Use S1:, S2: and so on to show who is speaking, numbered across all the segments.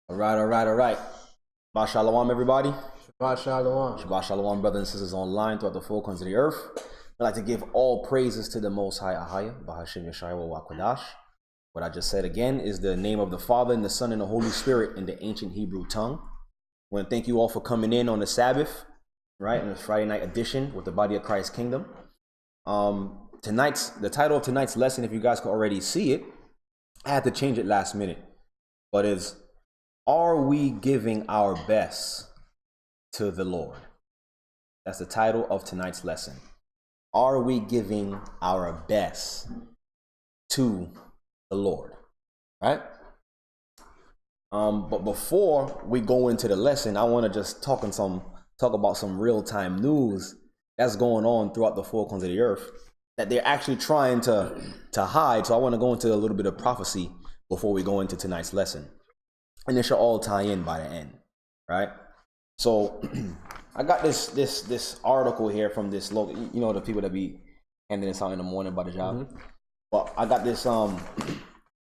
S1: All right. Shabbat Shalom, everybody.
S2: Shabbat Shalom.
S1: Shabbat Shalom, brothers and sisters online throughout the four corners of the earth. I'd like to give all praises to the Most High Ahaya, Bahashim Yeshua wa Kodash. What I just said again is the name of the Father and the Son and the Holy Spirit in the ancient Hebrew tongue. I want to thank you all for coming in on the Sabbath, right, in the Friday night edition with the Body of Christ Kingdom. The title of tonight's lesson, if you guys can already see it, I had to change it last minute, but is, are we giving our best to the Lord? That's the title of tonight's lesson. Are we giving our best to the Lord? Right? But before we go into the lesson, I want to just talk about some real-time news that's going on throughout the four corners of the earth that they're actually trying to hide. So I want to go into a little bit of prophecy before we go into tonight's lesson. And it should all tie in by the end, right? So I got this article here from this local, you know, the people that be handing this out in the morning about the job. Mm-hmm. But I got this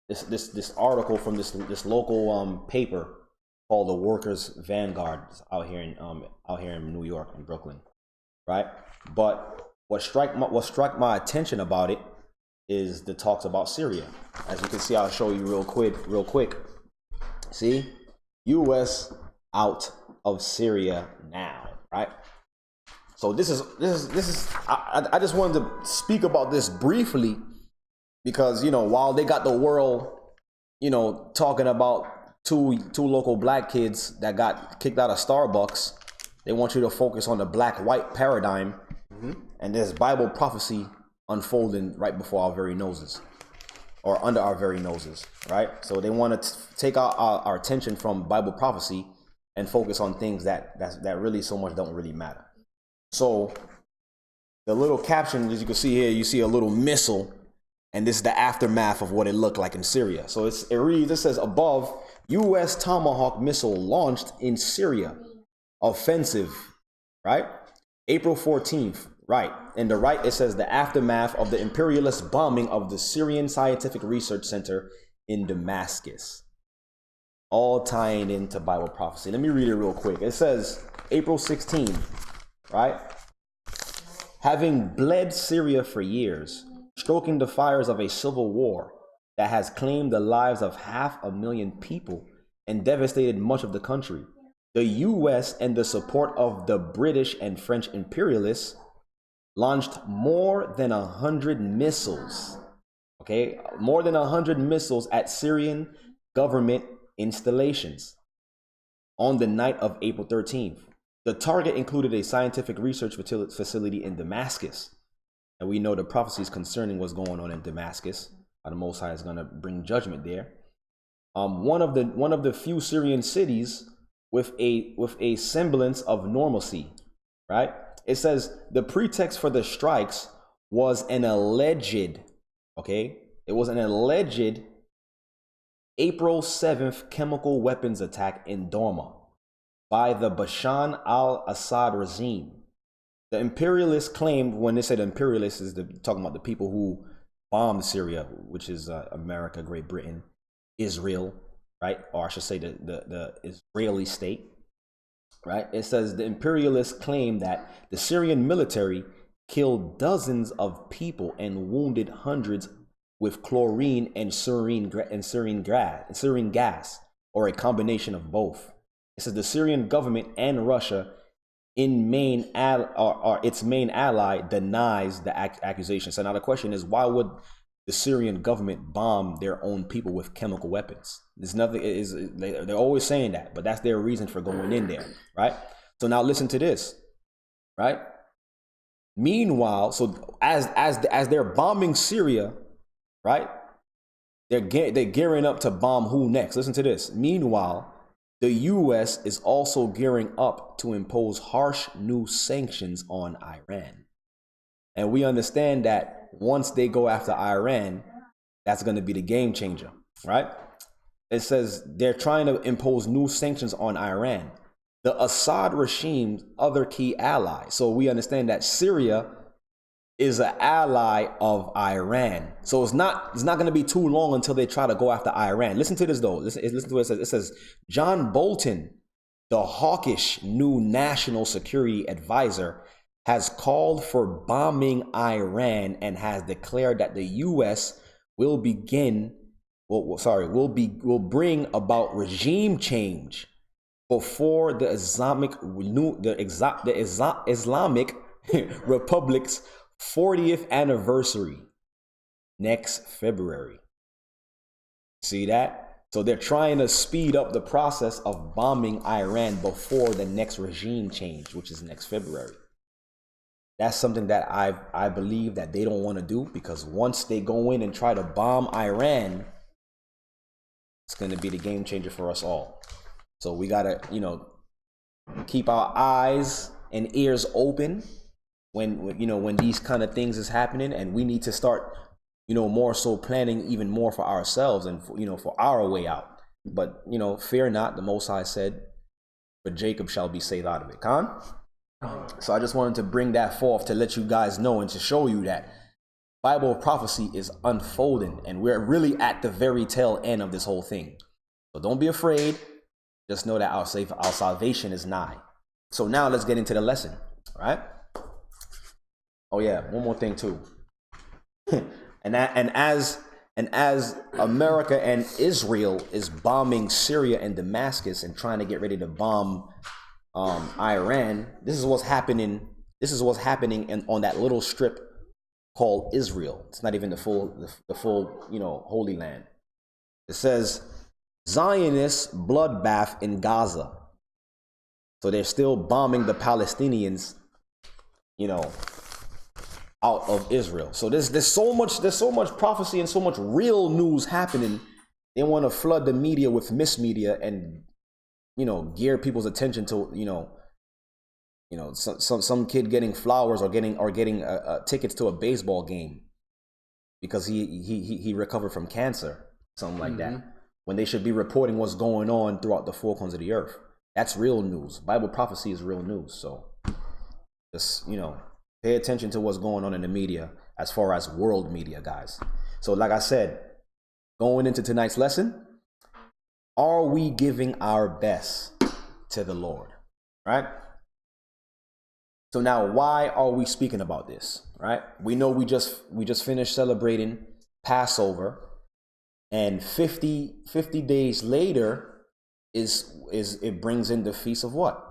S1: this article from this local paper called the Workers Vanguard out here in New York, in Brooklyn, right? But what struck my attention about it is the talks about Syria. As you can see, I'll show you real quick. See, U.S. out of Syria now, right? So this is. I just wanted to speak about this briefly because, you know, while they got the world, you know, talking about two local black kids that got kicked out of Starbucks, they want you to focus on the black-white paradigm, and there's Bible prophecy unfolding right before our very noses. Or under our very noses, right? So they want to take our attention from Bible prophecy and focus on things that really so much don't really matter. So the little caption, as you can see here, you see a little missile, and this is the aftermath of what it looked like in Syria. So it says above, U.S. Tomahawk missile launched in Syria, offensive, right? April 14th. Right. In the right, it says the aftermath of the imperialist bombing of the Syrian Scientific Research Center in Damascus. All tying into Bible prophecy. Let me read it real quick. It says, April 16, right? Having bled Syria for years, stroking the fires of a civil war that has claimed the lives of 500,000 people and devastated much of the country, the U.S. and the support of the British and French imperialists launched more than 100 missiles, okay? More than 100 missiles at Syrian government installations on the night of April 13th. The target included a scientific research facility in Damascus. And we know the prophecies concerning what's going on in Damascus. The Most High is going to bring judgment there. One of the few Syrian cities with a semblance of normalcy, right? It says the pretext for the strikes was an alleged, okay? It was an alleged April 7th chemical weapons attack in Douma by the Bashar al-Assad regime. The imperialists claimed, when they said imperialists, is talking about the people who bombed Syria, which is America, Great Britain, Israel, right? Or I should say the Israeli state. Right? It says the imperialists claim that the Syrian military killed dozens of people and wounded hundreds with chlorine and sarin gas, or a combination of both. It says the Syrian government and Russia, its main ally, denies the accusation. So now the question is, why would the Syrian government bomb their own people with chemical weapons? There's nothing. They're always saying that, but that's their reason for going in there, right? So now listen to this, right? Meanwhile, so as they're bombing Syria, right? They're gearing up to bomb who next? Listen to this. Meanwhile, the U.S. is also gearing up to impose harsh new sanctions on Iran, and we understand that once they go after Iran, that's going to be the game changer, right? It says they're trying to impose new sanctions on Iran, the Assad regime's other key ally. So we understand that Syria is an ally of Iran. So it's not going to be too long until they try to go after Iran. Listen to this though. Listen to what it says. It says John Bolton, the hawkish new national security advisor, has called for bombing Iran and has declared that the U.S. will bring about regime change before the Islamic Republic's 40th anniversary next February. See that? So they're trying to speed up the process of bombing Iran before the next regime change, which is next February. That's something that I believe that they don't want to do, because once they go in and try to bomb Iran, it's going to be the game changer for us all. So we got to, keep our eyes and ears open when these kind of things is happening, and we need to start, more so planning even more for ourselves and for our way out. But, fear not, the Most High said, but Jacob shall be saved out of it. Khan? So I just wanted to bring that forth to let you guys know and to show you that Bible prophecy is unfolding, and we're really at the very tail end of this whole thing. So don't be afraid. Just know that our salvation is nigh. So now let's get into the lesson, right? Oh yeah, one more thing too. and as America and Israel is bombing Syria and Damascus and trying to get ready to bomb Iran, this is what's happening. This is what's happening on that little strip called Israel. It's not even the full Holy Land. It says Zionist bloodbath in Gaza. So they're still bombing the Palestinians, out of Israel. So there's so much prophecy and so much real news happening. They want to flood the media with mismedia and gear people's attention to some kid getting flowers or getting tickets to a baseball game because he recovered from cancer, something like that, when they should be reporting what's going on throughout the four corners of the earth. That's real news. Bible prophecy is real news. So just pay attention to what's going on in the media as far as world media, guys. So like I said, going into tonight's lesson, are we giving our best to the Lord? Right? So now, why are we speaking about this? Right? We know we just finished celebrating Passover, and 50 days later it brings in the feast of what?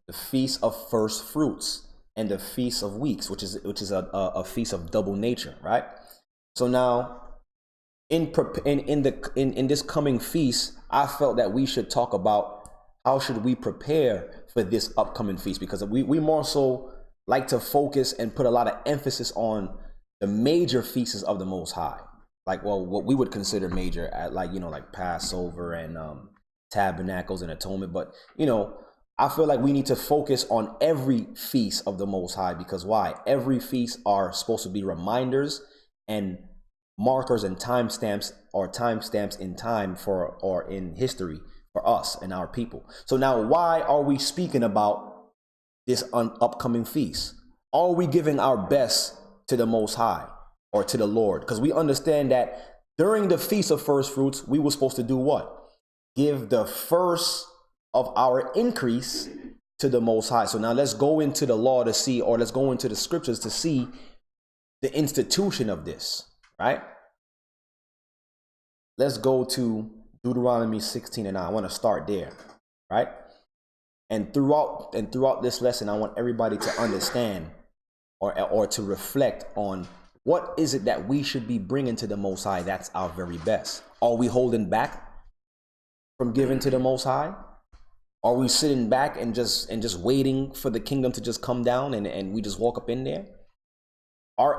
S1: The feast of first fruits and the feast of weeks, which is a feast of double nature, right? So now, in this coming feast, I felt that we should talk about how should we prepare for this upcoming feast, because we more so like to focus and put a lot of emphasis on the major feasts of the Most High, like what we would consider major, like Passover and Tabernacles and Atonement. But I feel like we need to focus on every feast of the Most High, because why? Every feast are supposed to be reminders and markers and timestamps in time or in history for us and our people. So now, why are we speaking about this upcoming feast? Are we giving our best to the Most High or to the Lord? Because we understand that during the Feast of First Fruits, we were supposed to do what? Give the first of our increase to the Most High. So now let's go into the law to see, or let's go into the scriptures to see the institution of this, right? Let's go to Deuteronomy 16:9. I want to start there, right? And throughout this lesson, I want everybody to understand or to reflect on what is it that we should be bringing to the Most High. That's our very best. Are we holding back from giving to the Most High? Are we sitting back and just waiting for the kingdom to just come down and we just walk up in there?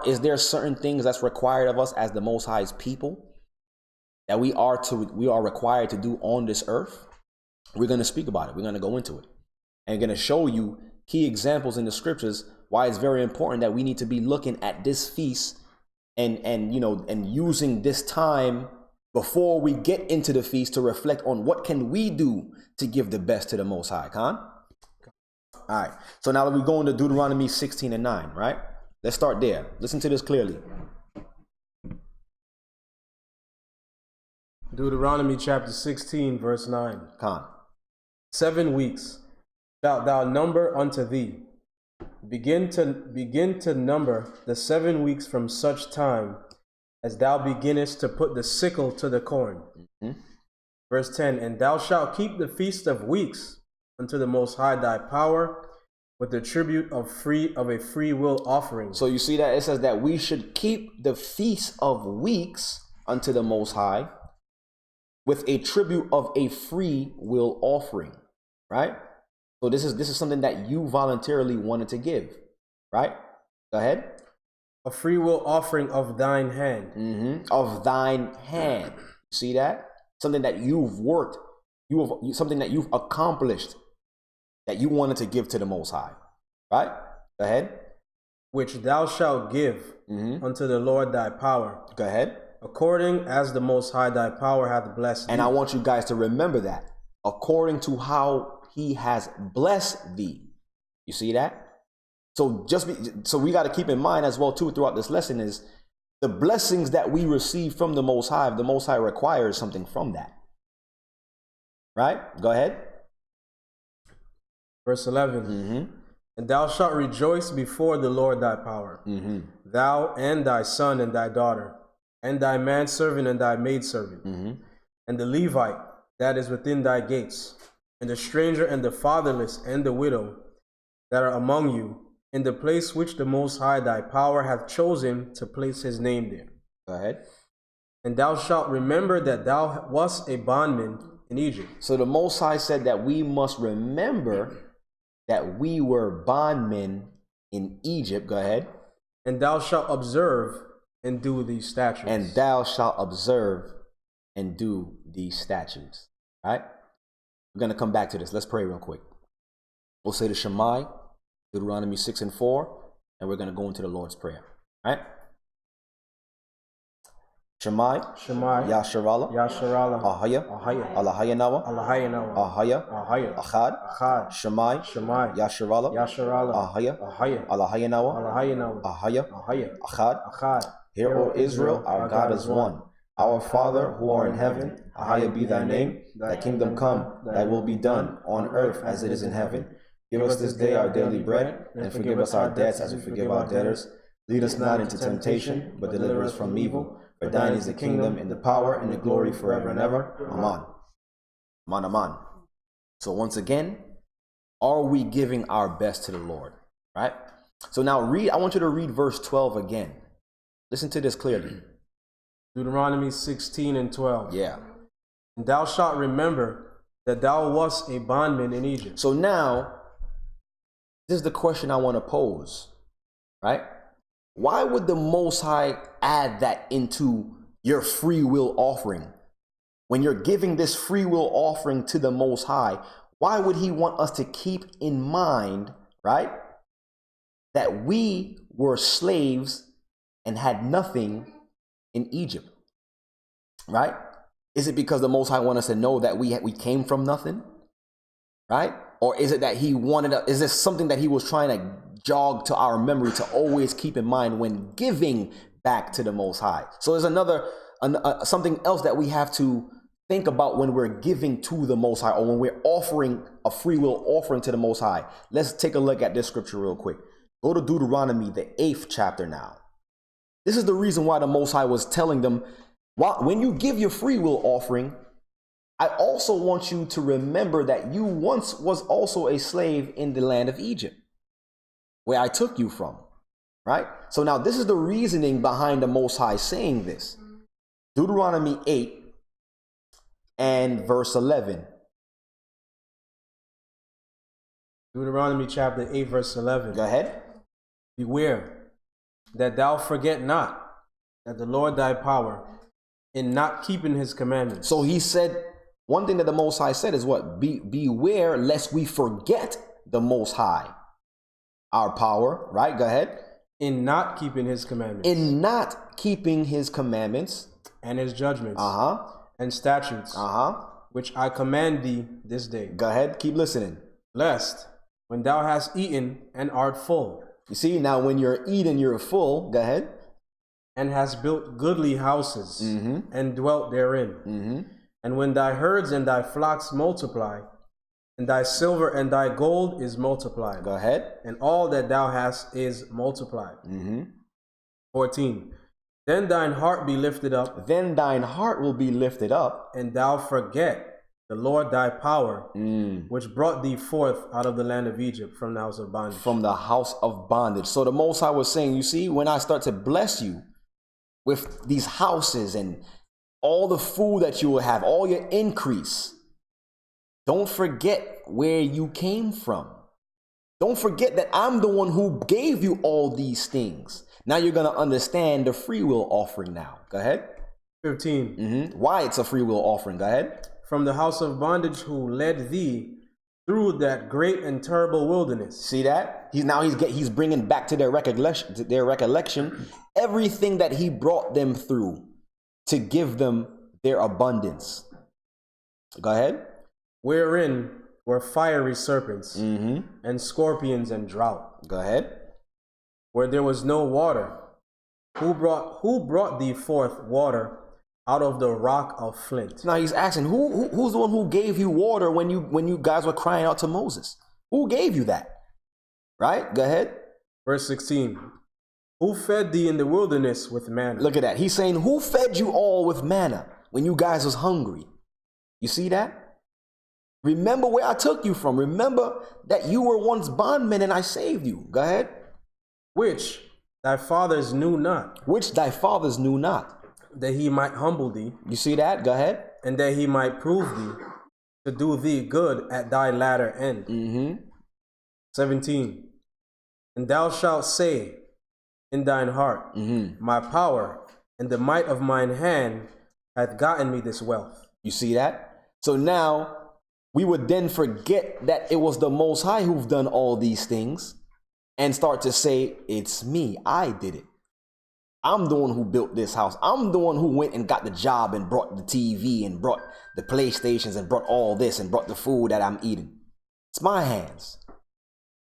S1: Is there certain things that's required of us as the Most High's people that we are required to do on this earth? We're going to speak about it. We're going to go into it and going to show you key examples in the scriptures why it's very important that we need to be looking at this feast and using this time before we get into the feast to reflect on what can we do to give the best to the Most High. Khan? All right. So now we go into Deuteronomy 16:9, right? Let's start there. Listen to this clearly.
S2: Deuteronomy chapter 16, verse 9.
S1: Khan.
S2: 7 weeks shalt thou number unto thee. Begin to number the 7 weeks from such time as thou beginnest to put the sickle to the corn. Verse 10, and thou shalt keep the feast of weeks unto the Most High thy power, with the tribute of a free will offering.
S1: So you see that it says that we should keep the feast of weeks unto the Most High with a tribute of a free will offering, right? So this is something that you voluntarily wanted to give, right? Go ahead.
S2: A free will offering of thine hand.
S1: Of thine hand. See that? Something that you've worked, something that you've accomplished, that you wanted to give to the Most High, right? Go ahead.
S2: Which thou shalt give unto the Lord thy power.
S1: Go ahead.
S2: According as the Most High thy power hath blessed thee.
S1: And I want you guys to remember that. According to how he has blessed thee. You see that? So so we got to keep in mind as well too throughout this lesson is the blessings that we receive from the Most High. The Most High requires something from that. Right? Go ahead.
S2: Verse 11. And thou shalt rejoice before the Lord thy power, thou and thy son and thy daughter, and thy manservant and thy maidservant, and the Levite that is within thy gates, and the stranger and the fatherless and the widow that are among you, in the place which the Most High thy power hath chosen to place his name there.
S1: Go ahead.
S2: And thou shalt remember that thou wast a bondman in Egypt.
S1: So the Most High said that we must remember that we were bondmen in Egypt. Go ahead.
S2: And thou shalt observe and do these statutes.
S1: And thou shalt observe and do these statutes. Right? We're going to come back to this. Let's pray real quick. We'll say the Shema, Deuteronomy 6 and 4, and we're going to go into the Lord's Prayer. All right? Shema, Yasharala, Ahaya, Alahaya Nawa, Ahaya, Achad, Shema, Yasharala, Ahaya, Alahaya Nawa, Ahaya, Achad. Hear, O Israel, our God is one. Our Father who art in heaven, hallowed be thy name. Thy kingdom come, thy will be done, on earth as it is in heaven. Give us this day our daily bread, and forgive us our debts as we forgive our debtors. Lead us not into temptation, but deliver us from evil. For thine is the kingdom, and the power, and the glory forever and ever. Amen. Amen, amen. So once again, are we giving our best to the Lord? Right? So now I want you to read verse 12 again. Listen to this clearly.
S2: Deuteronomy 16 and 12.
S1: Yeah.
S2: And thou shalt remember that thou wast a bondman in Egypt.
S1: So now, this is the question I want to pose, right? Why would the Most High add that into your free will offering? When you're giving this free will offering to the Most High, why would he want us to keep in mind, right, that we were slaves and had nothing in Egypt, right? Is it because the Most High want us to know that we came from nothing, right? Or is it that he is this something that he was trying to jog to our memory to always keep in mind when giving back to the Most High? So there's something else that we have to think about when we're giving to the Most High, or when we're offering a free will offering to the Most High. Let's take a look at this scripture real quick. Go to Deuteronomy, the 8th chapter now. This is the reason why the Most High was telling them, when you give your free will offering, I also want you to remember that you once was also a slave in the land of Egypt, where I took you from, right? So now this is the reasoning behind the Most High saying this. Deuteronomy 8 and verse 11.
S2: Deuteronomy chapter 8, verse 11.
S1: Go ahead.
S2: Beware that thou forget not that the Lord thy power in not keeping his commandments.
S1: So he said, one thing that the Most High said is what? Beware lest we forget the Most High, our power, right? Go ahead.
S2: In not keeping his commandments.
S1: In not keeping his commandments.
S2: And his judgments. And statutes. Which I command thee this day.
S1: Go ahead. Keep listening.
S2: Lest when thou hast eaten and art full.
S1: You see, now when you're eating, you're full. Go ahead.
S2: And hast built goodly houses, and dwelt therein. And when thy herds and thy flocks multiply, and thy silver and thy gold is multiplied.
S1: Go ahead.
S2: And all that thou hast is multiplied. 14. Then thine heart be lifted up.
S1: Then thine heart will be lifted up.
S2: And thou forget the Lord thy power, which brought thee forth out of the land of Egypt from the house of bondage.
S1: From the house of bondage. So the Most High was saying, you see, when I start to bless you with these houses and all the food that you will have, all your increase, don't forget where you came from. Don't forget that I'm the one who gave you all these things. Now you're going to understand the free will offering now. Go ahead.
S2: 15.
S1: Why it's a free will offering. Go ahead.
S2: From the house of bondage who led thee through that great and terrible wilderness.
S1: See that? He's bringing back to their recollection everything that he brought them through to give them their abundance. Go ahead.
S2: Wherein were fiery serpents and scorpions and drought.
S1: Go ahead.
S2: Where there was no water. Who brought thee forth water out of the rock of flint?
S1: Now he's asking, who's the one who gave you water when you guys were crying out to Moses? Who gave you that? Right? Go ahead.
S2: Verse 16. Who fed thee in the wilderness with manna?
S1: Look at that. He's saying, who fed you all with manna when you guys was hungry? You see that? Remember where I took you from. Remember that you were once bondmen and I saved you. Go ahead.
S2: Which thy fathers knew not.
S1: Which thy fathers knew not.
S2: That he might humble thee.
S1: You see that? Go ahead.
S2: And that he might prove thee to do thee good at thy latter end. 17. And thou shalt say in thine heart, my power and the might of mine hand hath gotten me this wealth.
S1: You see that? So now we would then forget that it was the Most High who've done all these things and start to say, it's me. I did it. I'm the one who built this house. I'm the one who went and got the job and brought the TV and brought the PlayStations and brought all this and brought the food that I'm eating. It's my hands.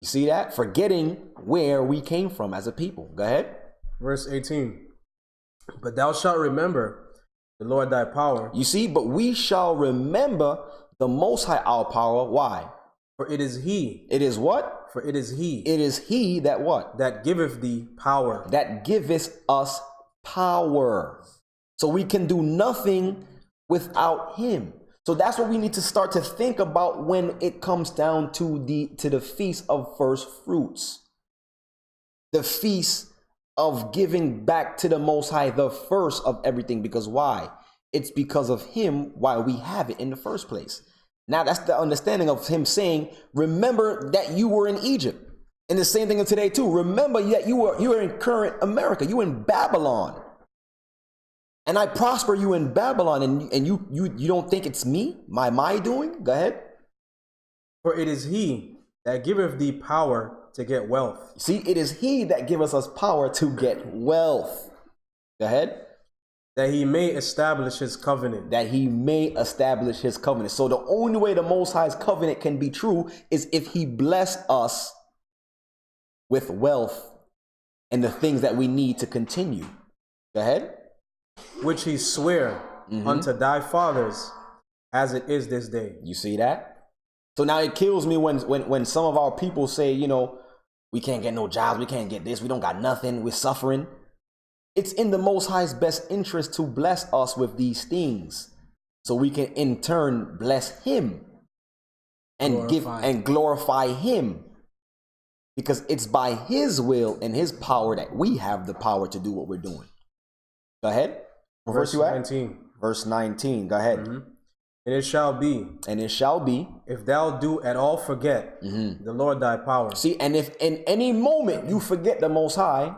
S1: You see that? Forgetting where we came from as a people. Go ahead.
S2: Verse 18. But thou shalt remember the Lord thy power.
S1: You see, but we shall remember the Most High our power. Why?
S2: For it is he.
S1: It is what?
S2: For it is he.
S1: It is he that what?
S2: That giveth thee power.
S1: That giveth us power. So we can do nothing without him. So that's what we need to start to think about when it comes down to the feast of first fruits. The feast of giving back to the Most High the first of everything. Because why? It's because of him why we have it in the first place. Now that's the understanding of him saying, remember that you were in Egypt. And the same thing of today too. Remember that you were in current America. You were in Babylon. And I prosper you in Babylon. And you don't think it's me? My doing? Go ahead.
S2: For it is he that giveth thee power to get wealth.
S1: See, it is he that giveth us power to get wealth. Go ahead.
S2: That he may establish his covenant.
S1: That he may establish his covenant. So the only way the Most High's covenant can be true is if he bless us with wealth and the things that we need to continue. Go ahead.
S2: Which he sware unto thy fathers as it is this day.
S1: You see that? So now it kills me when some of our people say, we can't get no jobs, we can't get this, we don't got nothing, we're suffering. It's in the Most High's best interest to bless us with these things so we can in turn bless him and glorify him, because it's by his will and his power that we have the power to do what we're doing. Go ahead. What verse you at?
S2: 19.
S1: Verse 19. Go ahead.
S2: And it shall be.
S1: And it shall be.
S2: If thou do at all forget the Lord thy power.
S1: See, and if in any moment you forget the Most High.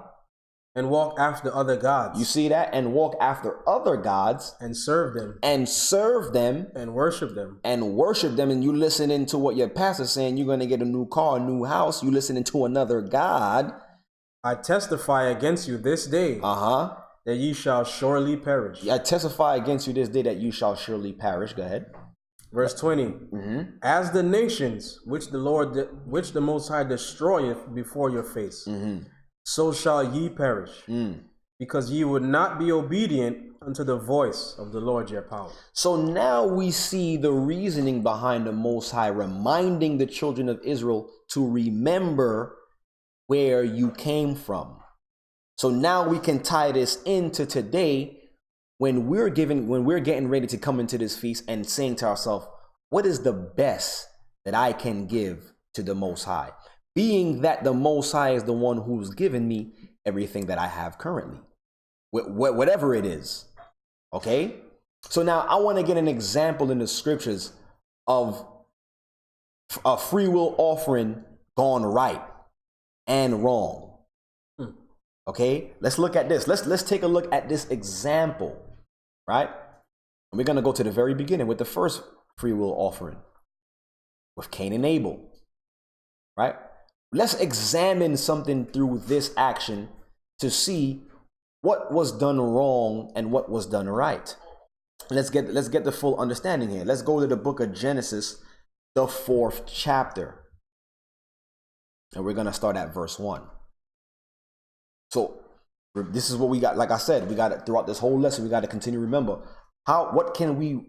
S2: And walk after other gods.
S1: You see that? And walk after other gods.
S2: And serve them.
S1: And serve them.
S2: And worship them.
S1: And worship them. And you listening to what your pastor's saying, you're going to get a new car, a new house. You listening to another God.
S2: I testify against you this day. That ye shall surely perish.
S1: I testify against you this day that you shall surely perish. Go ahead.
S2: Verse 20. As the nations which the Most High destroyeth before your face, so shall ye perish, because ye would not be obedient unto the voice of the Lord your power.
S1: So now we see the reasoning behind the Most High reminding the children of Israel to remember where you came from. So now we can tie this into today when we're getting ready to come into this feast and saying to ourselves, what is the best that I can give to the Most High? Being that the Most High is the one who's given me everything that I have currently, whatever it is. Okay? So now I want to get an example in the scriptures of a free will offering gone right and wrong. Okay? Let's look at this. Let's take a look at this example, right? And we're going to go to the very beginning with the first free will offering with Cain and Abel, right? Let's examine something through this action to see what was done wrong and what was done right. Let's get the full understanding here. Let's go to the book of Genesis, the 4th chapter. And we're going to start at verse 1. So this is what we got. Like I said, we got it throughout this whole lesson. We got to continue to remember what can we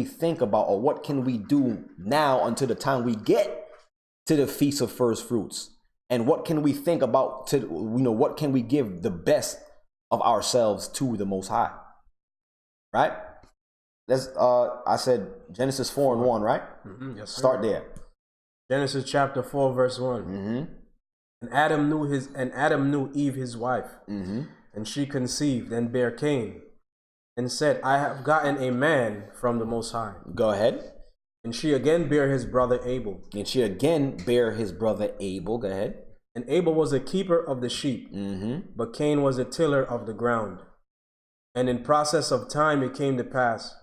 S1: think about, or what can we do now until the time we get to the Feast of First Fruits? And what can we think about what can we give the best of ourselves to the Most High? Right? Let's I said Genesis 4:1, right?
S2: Yes, sir.
S1: Start there.
S2: Genesis chapter 4 verse 1. And Adam knew Eve his wife, and she conceived and bare Cain, and said, I have gotten a man from the Most High.
S1: Go ahead.
S2: And she again bare his brother Abel.
S1: Go ahead.
S2: And Abel was a keeper of the sheep, but Cain was a tiller of the ground. And in process of time it came to pass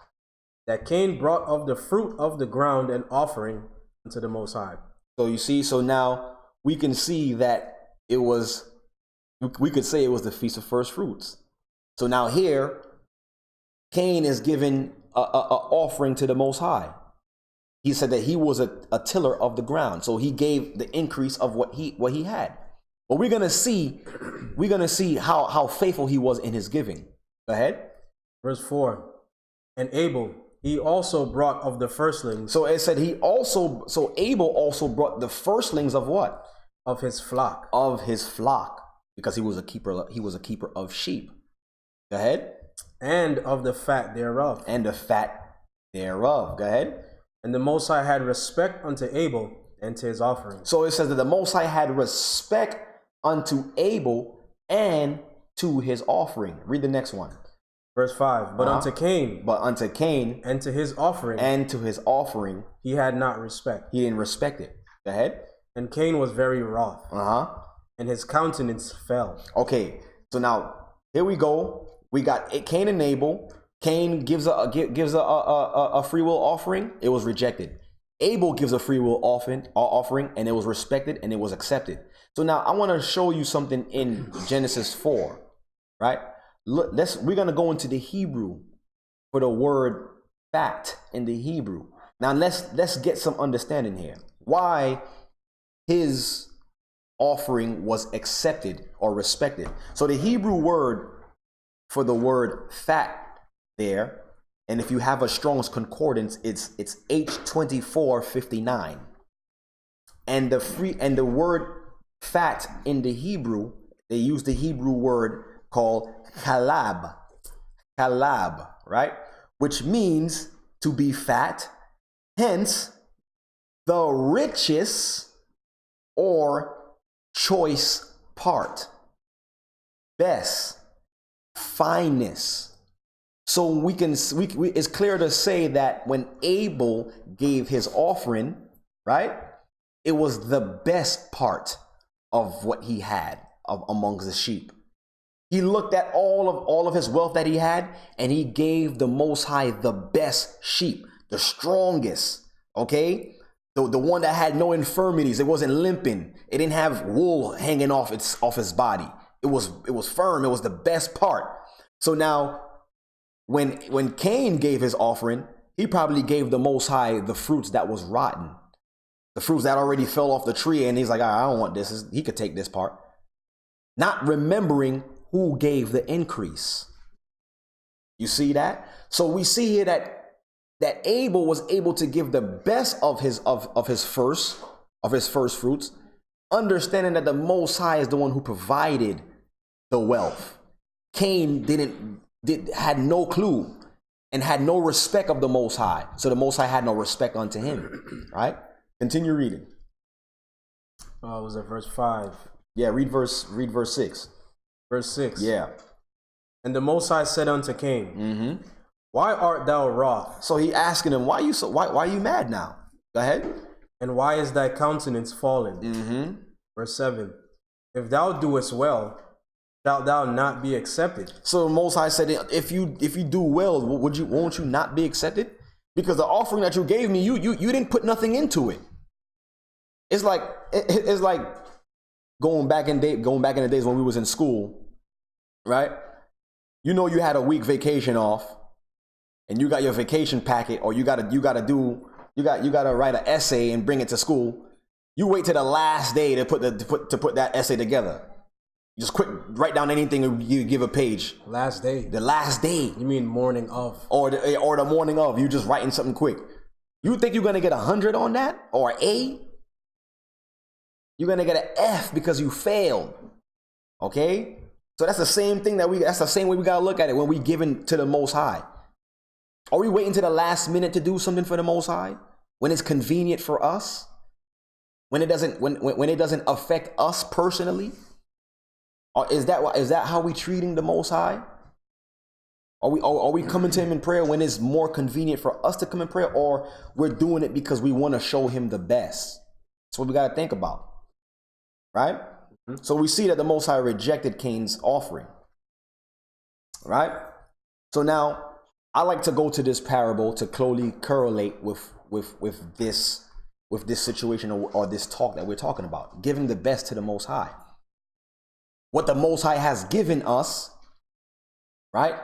S2: that Cain brought of the fruit of the ground an offering unto the Most High.
S1: So you see, so now we can see that we could say it was the Feast of First Fruits. So now here, Cain is giving a offering to the Most High. He said that he was a tiller of the ground. So he gave the increase of what he had. But we're gonna see how faithful he was in his giving. Go ahead.
S2: Verse 4. And Abel, he also brought of the firstlings.
S1: So it said Abel also brought the firstlings of what?
S2: Of his flock.
S1: Of his flock. Because he was a keeper of sheep. Go ahead.
S2: And of the fat thereof.
S1: Go ahead.
S2: And the Most High had respect unto Abel and to his offering.
S1: So it says that the Most High had respect unto Abel and to his offering. Read the next one.
S2: Verse 5. But unto Cain.
S1: And
S2: to his offering. He had not respect.
S1: He didn't respect it. Go ahead.
S2: And Cain was very wroth. And his countenance fell.
S1: Okay. So now here we go. We got Cain and Abel. Cain gives a free will offering. It was rejected. Abel gives a free will offering, and it was respected and it was accepted. So now I want to show you something in Genesis 4, right? We're gonna go into the Hebrew for the word fat in the Hebrew. Now let's get some understanding here. Why his offering was accepted or respected. So the Hebrew word for the word fat there, and if you have a Strong's Concordance, it's H2459. And the word fat in the Hebrew, they use the Hebrew word called kalab, right? Which means to be fat, hence the richest or choice part, best, finest. So it's clear to say that when Abel gave his offering, right, it was the best part of what he had amongst the sheep. He looked at all of his wealth that he had, and he gave the Most High the best sheep, the strongest, okay? The one that had no infirmities. It wasn't limping. It didn't have wool hanging off his body. It was firm. It was the best part. So now when Cain gave his offering, he probably gave the Most High the fruits that was rotten, the fruits that already fell off the tree, and he's like, I don't want this. He could take this part. Not remembering who gave the increase. You see that? So we see here that Abel was able to give the best of his first fruits, understanding that the Most High is the one who provided the wealth. Cain had no clue and had no respect of the Most High. So the Most High had no respect unto him. Right? Continue reading.
S2: Was it verse 5?
S1: Yeah, read verse 6.
S2: Verse 6.
S1: Yeah.
S2: And the Most High said unto Cain, Why art thou wroth?
S1: So he asking him, why are you mad now? Go ahead.
S2: And why is thy countenance fallen? Verse 7. If thou doest well, shalt thou not be accepted?
S1: So the Most High said, if you do well, won't you not be accepted? Because the offering that you gave me, you didn't put nothing into it. It's like going back in the days when we was in school, right? You know, you had a week vacation off, and you got your vacation packet, or you gotta write an essay and bring it to school. You wait till the last day to put that essay together. You just write down anything and you give a page.
S2: Last day.
S1: The last day.
S2: You mean morning of?
S1: Or the morning of. You just writing something quick. You think you're gonna get 100 on that or an A? You're gonna get an F because you failed. Okay? So that's the same thing that's the same way we gotta look at it when we giving to the Most High. Are we waiting to the last minute to do something for the Most High? When it's convenient for us? When it doesn't affect us personally? Or is that how we treating the Most High? Are we coming to him in prayer when it's more convenient for us to come in prayer, or we're doing it because we want to show him the best? That's what we got to think about. Right? So we see that the Most High rejected Cain's offering. Right? So now I like to go to this parable to closely correlate with this situation or this talk that we're talking about, giving the best to the Most High. What the Most High has given us, right?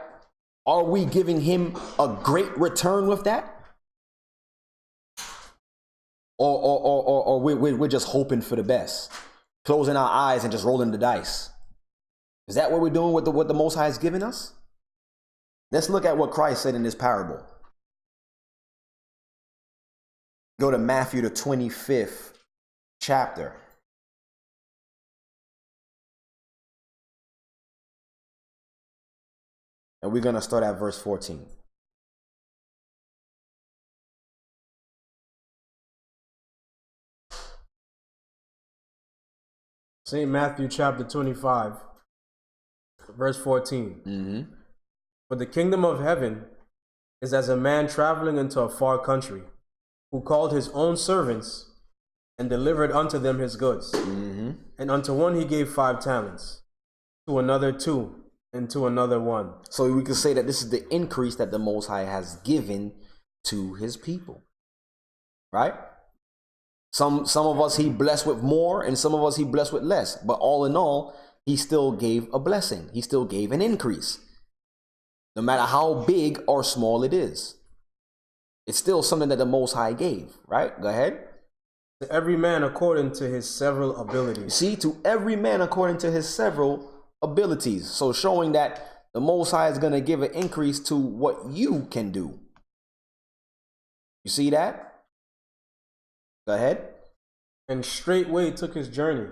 S1: Are we giving him a great return with that? Or we're just hoping for the best, closing our eyes and just rolling the dice? Is that what we're doing with what the Most High has given us? Let's look at what Christ said in this parable. Go to Matthew, the 25th chapter. And we're going to start at verse 14.
S2: St. Matthew chapter 25, verse 14. For the kingdom of heaven is as a man traveling into a far country, who called his own servants and delivered unto them his goods. And unto one he gave 5 talents, to another 2, and to another 1.
S1: So we can say that this is the increase that the Most High has given to his people. Right? Some of us he blessed with more, and some of us he blessed with less. But all in all, he still gave a blessing. He still gave an increase. No matter how big or small it is. It's still something that the Most High gave. Right? Go ahead.
S2: To every man according to his several abilities.
S1: You see, to every man according to his several abilities. So showing that the Most High is going to give an increase to what you can do. You see that? Go ahead.
S2: And straightway took his journey.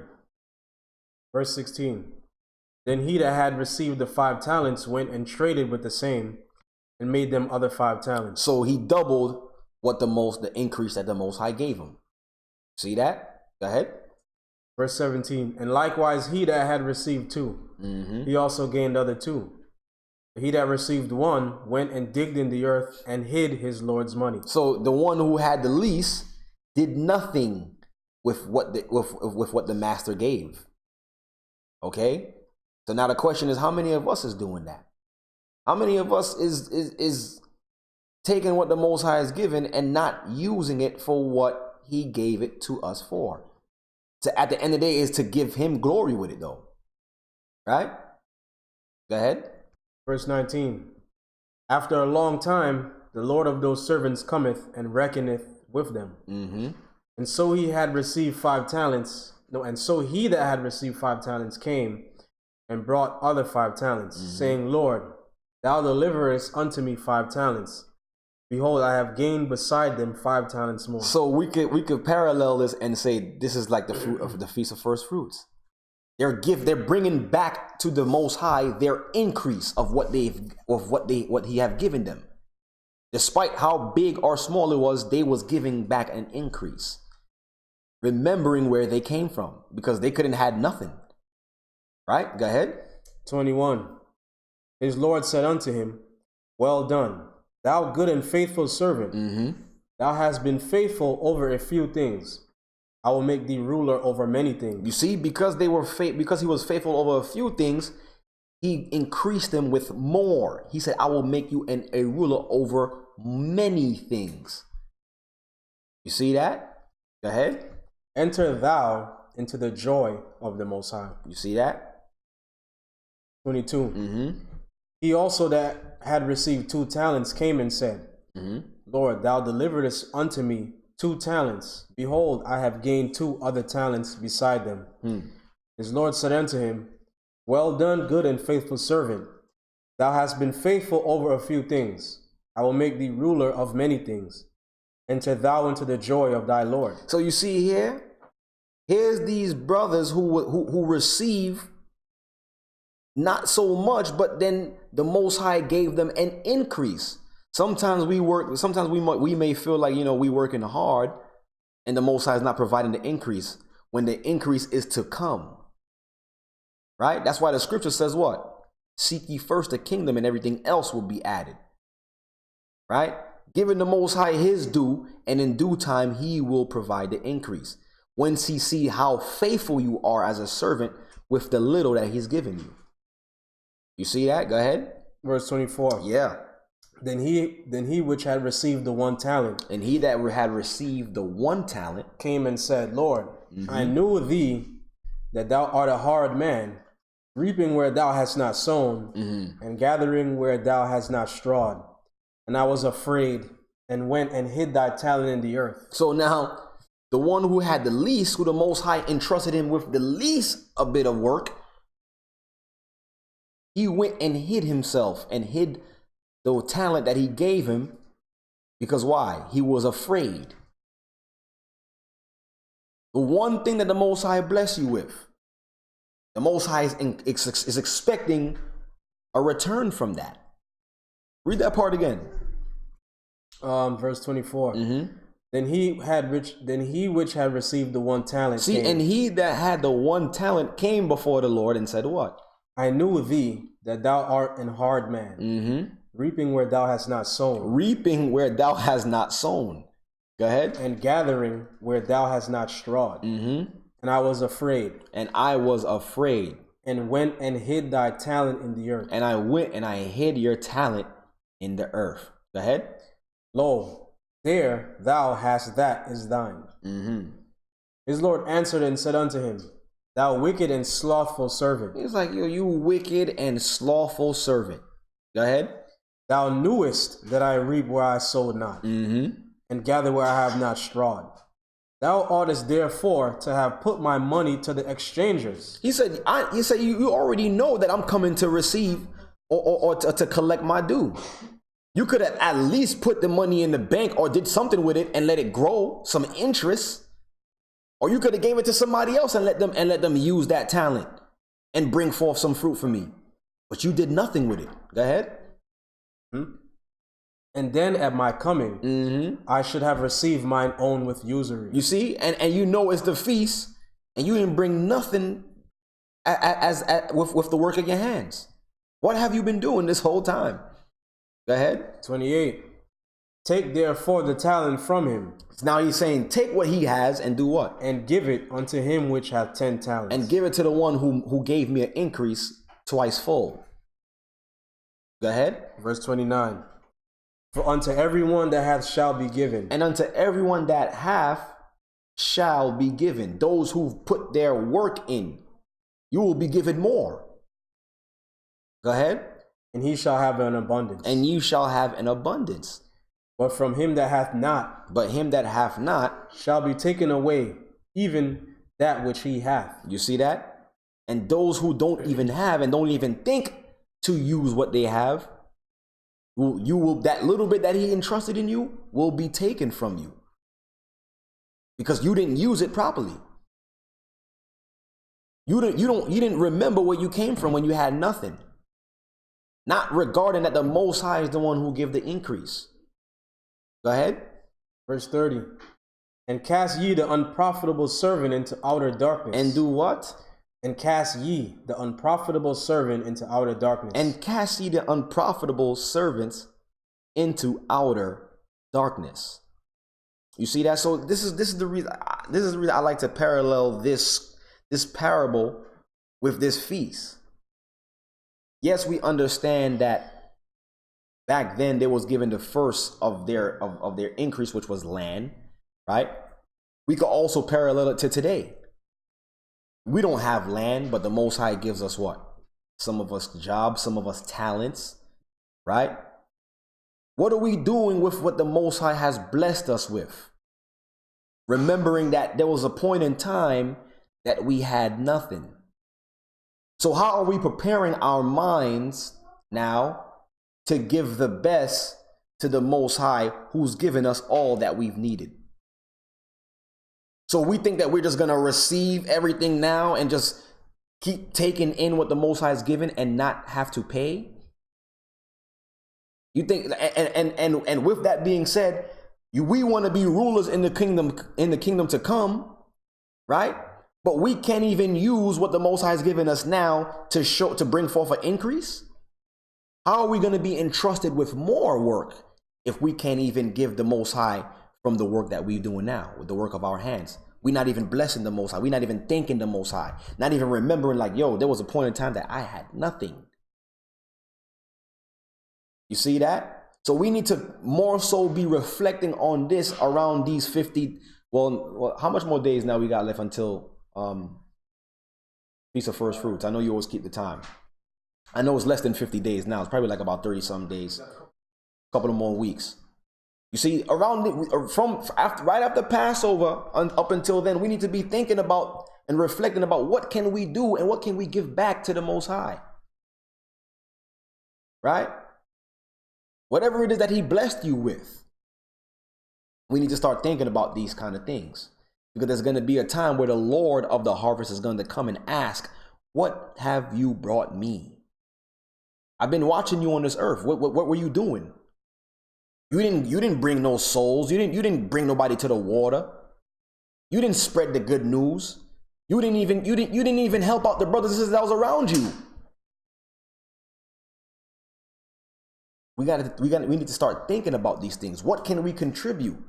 S2: Verse 16. Then he that had received the 5 talents went and traded with the same, and made them other 5 talents.
S1: So he doubled the increase that the Most High gave him. See that? Go ahead.
S2: Verse 17. And likewise he that had received 2, he also gained other 2. He that received 1 went and digged in the earth and hid his Lord's money.
S1: So the one who had the least did nothing with what the master gave. Okay? So now the question is, how many of us is doing that? How many of us is taking what the Most High has given and not using it for what he gave it to us for? At the end of the day is to give him glory with it though. Right? Go ahead.
S2: Verse 19. After a long time, the Lord of those servants cometh and reckoneth with them. And so he had received 5 talents. No, and so he that had received 5 talents came and brought other 5 talents, saying, Lord, thou deliverest unto me 5 talents. Behold, I have gained beside them 5 talents more.
S1: So we could parallel this and say this is like the fruit of the Feast of First Fruits. They're bringing back to the Most High their increase of what he have given them. Despite how big or small it was, they was giving back an increase. Remembering where they came from, because they couldn't had nothing. Right? Go ahead.
S2: 21. His Lord said unto him, Well done, thou good and faithful servant. Thou hast been faithful over a few things. I will make thee ruler over many things.
S1: You see, because he was faithful over a few things, he increased them with more. He said, I will make you a ruler over many things. You see that? Go ahead.
S2: Enter thou into the joy of the Most High.
S1: You see that?
S2: 22. He also that had received 2 talents came and said, Lord, thou deliveredest unto me 2 talents. Behold, I have gained 2 other talents beside them. His Lord said unto him, Well done, good and faithful servant. Thou hast been faithful over a few things. I will make thee ruler of many things. Enter thou into the joy of thy Lord.
S1: So you see here's these brothers who receive not so much, but then the Most High gave them an increase. Sometimes we may feel like, we working hard and the Most High is not providing the increase when the increase is to come. Right? That's why the scripture says what? Seek ye first the kingdom and everything else will be added. Right? Giving the Most High his due, and in due time he will provide the increase. Once he see how faithful you are as a servant with the little that he's given you. You see that? Go ahead.
S2: Verse 24.
S1: Yeah.
S2: Then he which had received the 1 talent.
S1: And he that had received the 1 talent
S2: came and said, Lord, I knew thee that thou art a hard man, reaping where thou hast not sown, and gathering where thou hast not strawed. And I was afraid, and went and hid thy talent in the earth.
S1: So now, the one who had the least, who the Most High entrusted him with the least a bit of work, he went and hid himself and hid the talent that he gave him. Because why? He was afraid. The one thing that the Most High bless you with, the Most High is expecting a return from that. Read that part again.
S2: Verse 24. Then he which had received the 1 talent.
S1: See,
S2: came.
S1: And he that had the 1 talent came before the Lord and said what?
S2: I knew thee that thou art an hard man, reaping where thou hast not sown.
S1: Reaping where thou hast not sown. Go ahead.
S2: And gathering where thou hast not strawed. And I was afraid.
S1: And I was afraid.
S2: And went and hid thy talent in the earth.
S1: And I went and I hid your talent in the earth. Go ahead.
S2: Lo, there thou hast that is thine. His Lord answered and said unto him, Thou wicked and slothful servant.
S1: He's like, you wicked and slothful servant. Go ahead.
S2: Thou knewest that I reap where I sowed not, and gather where I have not strawed. Thou oughtest therefore to have put my money to the exchangers.
S1: He said, you already know that I'm coming to receive or to collect my due. You could have at least put the money in the bank or did something with it and let it grow some interest. Or you could have gave it to somebody else and let them use that talent and bring forth some fruit for me. But you did nothing with it. Go ahead.
S2: And then at my coming, I should have received mine own with usury.
S1: You see, and you know it's the feast, and you didn't bring nothing with the work of your hands. What have you been doing this whole time? Go ahead.
S2: 28. Take therefore the talent from him.
S1: Now he's saying, take what he has and do what?
S2: And give it unto him which hath 10 talents.
S1: And give it to the one who gave me an increase twice fold. Go ahead.
S2: Verse 29. For unto everyone that hath shall be given.
S1: And unto everyone that hath shall be given. Those who've put their work in, you will be given more. Go ahead.
S2: And he shall have an abundance.
S1: And you shall have an abundance.
S2: But from him that hath not
S1: But him that hath not,
S2: shall be taken away even that which he hath.
S1: you see that? And those who don't even have and don't even think to use what they have, that little bit that he entrusted in you will be taken from you. Because you didn't use it properly. You didn't remember where you came from when you had nothing. Not regarding that the Most High is the one who give the increase. Go ahead.
S2: Verse 30. And cast ye the unprofitable servant into outer darkness.
S1: And do what?
S2: And cast ye the unprofitable servant into outer darkness.
S1: And cast ye the unprofitable servants into outer darkness. You see that? So this is the reason I like to parallel this parable with this feast. Yes, we understand that back then they was given the first of their increase, which was land, right? We could also parallel it to today. We don't have land, but the Most High gives us what? Some of us jobs, some of us talents, right? What are we doing with what the Most High has blessed us with? Remembering that there was a point in time that we had nothing. So how are we preparing our minds now to give the best to the Most High, who's given us all that we've needed? So we think that we're just going to receive everything now and just keep taking in what the Most High has given and not have to pay? You think, and with that being said, we want to be rulers in the kingdom to come, right? But we can't even use what the Most High has given us now to bring forth an increase. How are we going to be entrusted with more work if we can't even give the Most High from the work that we're doing now, with the work of our hands? We're not even blessing the Most High. We're not even thanking the Most High. Not even remembering, like, yo, there was a point in time that I had nothing. You see that? So we need to more so be reflecting on this around these 50. Well, how much more days now we got left until Feast of First Fruits? I know you always keep the time. I know it's less than 50 days now. It's probably like about 30 some days. A couple of more weeks. You see, right after Passover up until then, we need to be thinking about and reflecting about what can we do and what can we give back to the Most High. Right? Whatever it is that he blessed you with, we need to start thinking about these kind of things. Because there's going to be a time where the Lord of the harvest is going to come and ask, what have you brought me? I've been watching you on this earth. What were you doing? You didn't bring no souls. You didn't bring nobody to the water. You didn't spread the good news. You didn't even help out the brothers and sisters that was around you. We need to start thinking about these things. What can we contribute?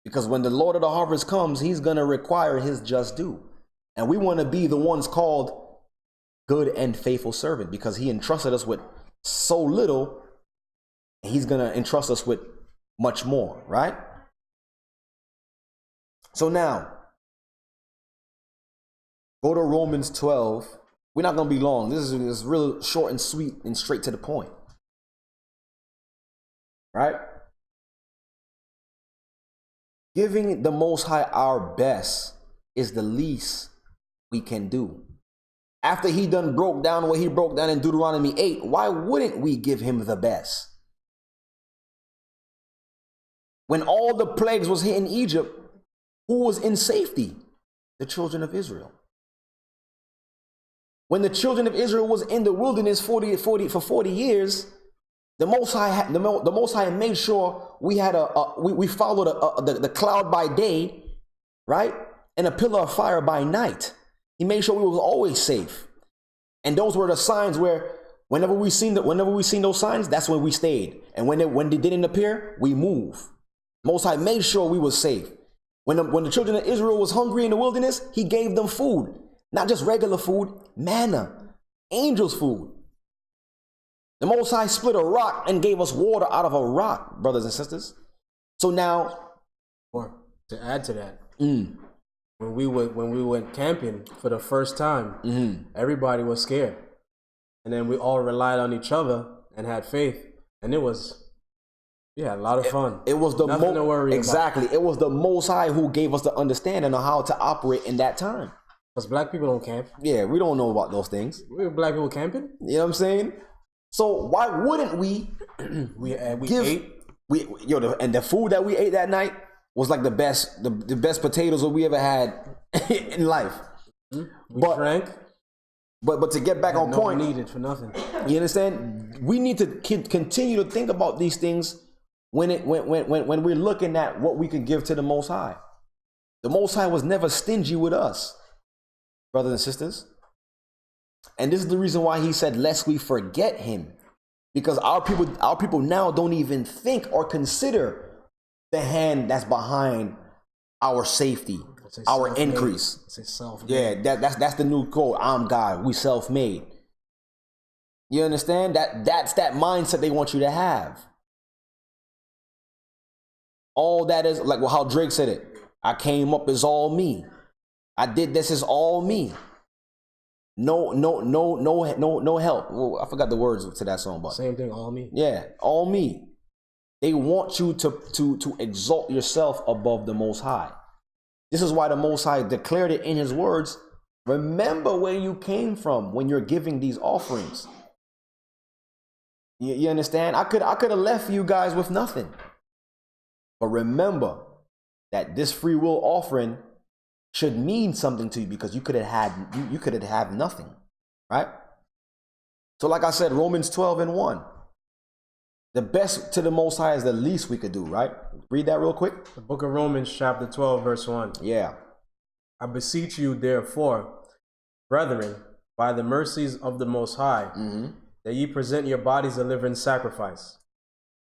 S1: Because when the Lord of the harvest comes, he's going to require his just due. And we want to be the ones called good and faithful servant, because he entrusted us with so little, and he's going to entrust us with much more, right? So now, go to Romans 12. We're not going to be long. This is real short and sweet and straight to the point. Right? Giving the Most High our best is the least we can do. After he done broke down what he broke down in Deuteronomy 8, why wouldn't we give him the best? When all the plagues was hitting Egypt, who was in safety? The children of Israel. When the children of Israel was in the wilderness for 40 years, the Most High made sure we had we followed the cloud by day, right, and a pillar of fire by night. He made sure we was always safe, and those were the signs where whenever we seen those signs, that's when we stayed, and when they didn't appear, we moved. Most High made sure we was safe. When the children of Israel was hungry in the wilderness, he gave them food, not just regular food, manna, angels' food. The Most High split a rock and gave us water out of a rock, brothers and sisters. So now,
S2: or to add to that, when we went camping for the first time, everybody was scared, and then we all relied on each other and had faith, and it was Yeah, a lot of fun.
S1: It was the
S2: Nothing to worry about.
S1: exactly. It was the Most High who gave us the understanding of how to operate in that time.
S2: Because black people don't camp.
S1: Yeah, we don't know about those things.
S2: Black people camping.
S1: You know what I'm saying? So why wouldn't we?
S2: We
S1: give,
S2: ate.
S1: And the food that we ate that night was like the best potatoes that we ever had in life.
S2: We drank.
S1: But to get back on point,
S2: needed for nothing.
S1: You understand? We need to continue to think about these things when we're looking at what we could give to the Most High. The Most High was never stingy with us, brothers and sisters. And this is the reason why he said, lest we forget him. Because our people now don't even think or consider the hand that's behind our safety, our increase. Yeah, that's the new code. I'm God. We self-made. You understand? That's that mindset they want you to have. All that is like how Drake said it. I came up is all me. I did this is all me. No help. Well, I forgot the words to that song, but
S2: same thing, all me.
S1: Yeah, all me. They want you to exalt yourself above the Most High. This is why the Most High declared it in his words. Remember where you came from when you're giving these offerings. You understand? I could have left you guys with nothing. But remember that this free will offering should mean something to you, because you could have had nothing, right? So like I said, Romans 12:1. The best to the Most High is the least we could do, right? Read that real quick.
S2: The book of Romans chapter 12 verse 1.
S1: Yeah.
S2: I beseech you therefore, brethren, by the mercies of the Most High, that ye present your bodies a living sacrifice,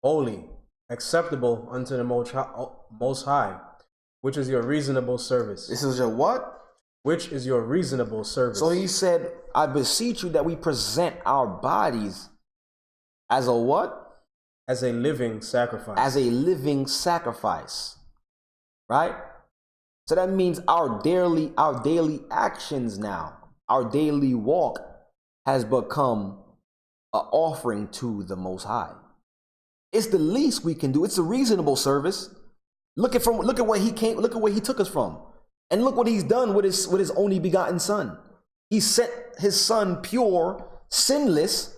S2: holy, acceptable unto the Most High, which is your reasonable service.
S1: This is your what?
S2: Which is your reasonable service.
S1: So he said, I beseech you that we present our bodies as a what?
S2: As a living sacrifice.
S1: As a living sacrifice. Right? So that means our daily actions now, our daily walk has become an offering to the Most High. It's the least we can do. It's a reasonable service. Look at where he came. Look at where he took us from, and look what he's done with his only begotten Son. He sent his Son pure, sinless,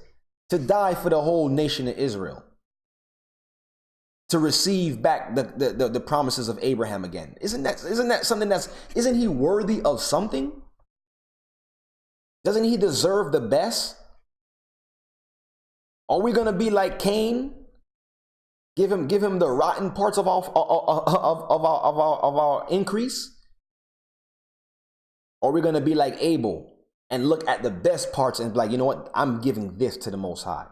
S1: to die for the whole nation of Israel, to receive back the promises of Abraham again. Isn't that something isn't he worthy of something? Doesn't he deserve the best? Are we gonna be like Cain? Give him the rotten parts of our increase? Or are we going to be like Abel and look at the best parts and be like, you know what? I'm giving this to the Most High.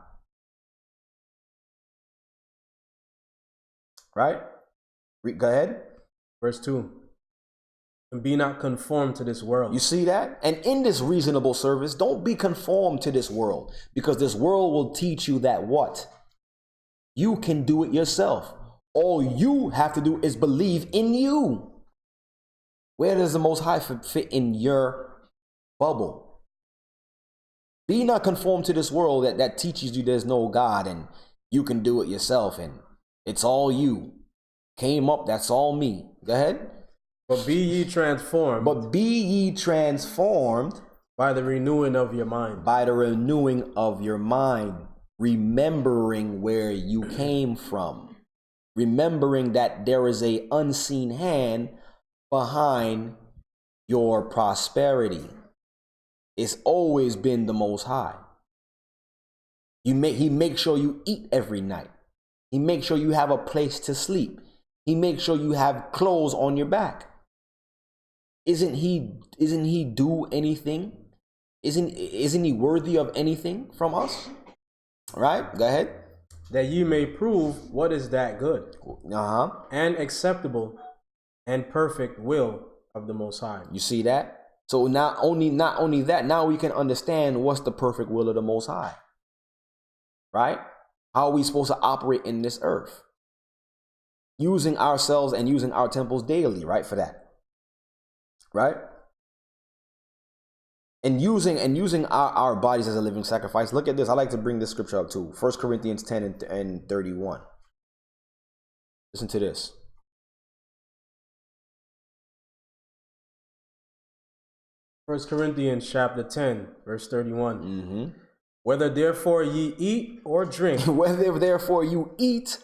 S1: Right? Go ahead.
S2: Verse 2. And be not conformed to this world.
S1: You see that? And in this reasonable service, don't be conformed to this world, because this world will teach you that what? You can do it yourself. All you have to do is believe in you. Where does the Most High fit in your bubble? Be not conformed to this world that teaches you there's no God and you can do it yourself and it's all you. Came up, that's all me. Go ahead.
S2: But be ye transformed. By the renewing of your mind.
S1: By the renewing of your mind. Remembering where you came from, remembering that there is an unseen hand behind your prosperity. It's always been the Most High. He makes sure you eat every night. He makes sure you have a place to sleep. He makes sure you have clothes on your back. Isn't he do anything? Isn't he worthy of anything from us? Right? Go ahead.
S2: That ye may prove what is that good and acceptable and perfect will of the Most High.
S1: You see that? So not only that, now we can understand what's the perfect will of the Most High. Right? How are we supposed to operate in this earth? Using ourselves and using our temples daily, right? For that. Right? And using our bodies as a living sacrifice. Look at this. I like to bring this scripture up too. 1 Corinthians 10 and 31. Listen to this.
S2: First Corinthians chapter 10, verse 31. Whether therefore ye eat or drink,
S1: Whether therefore you eat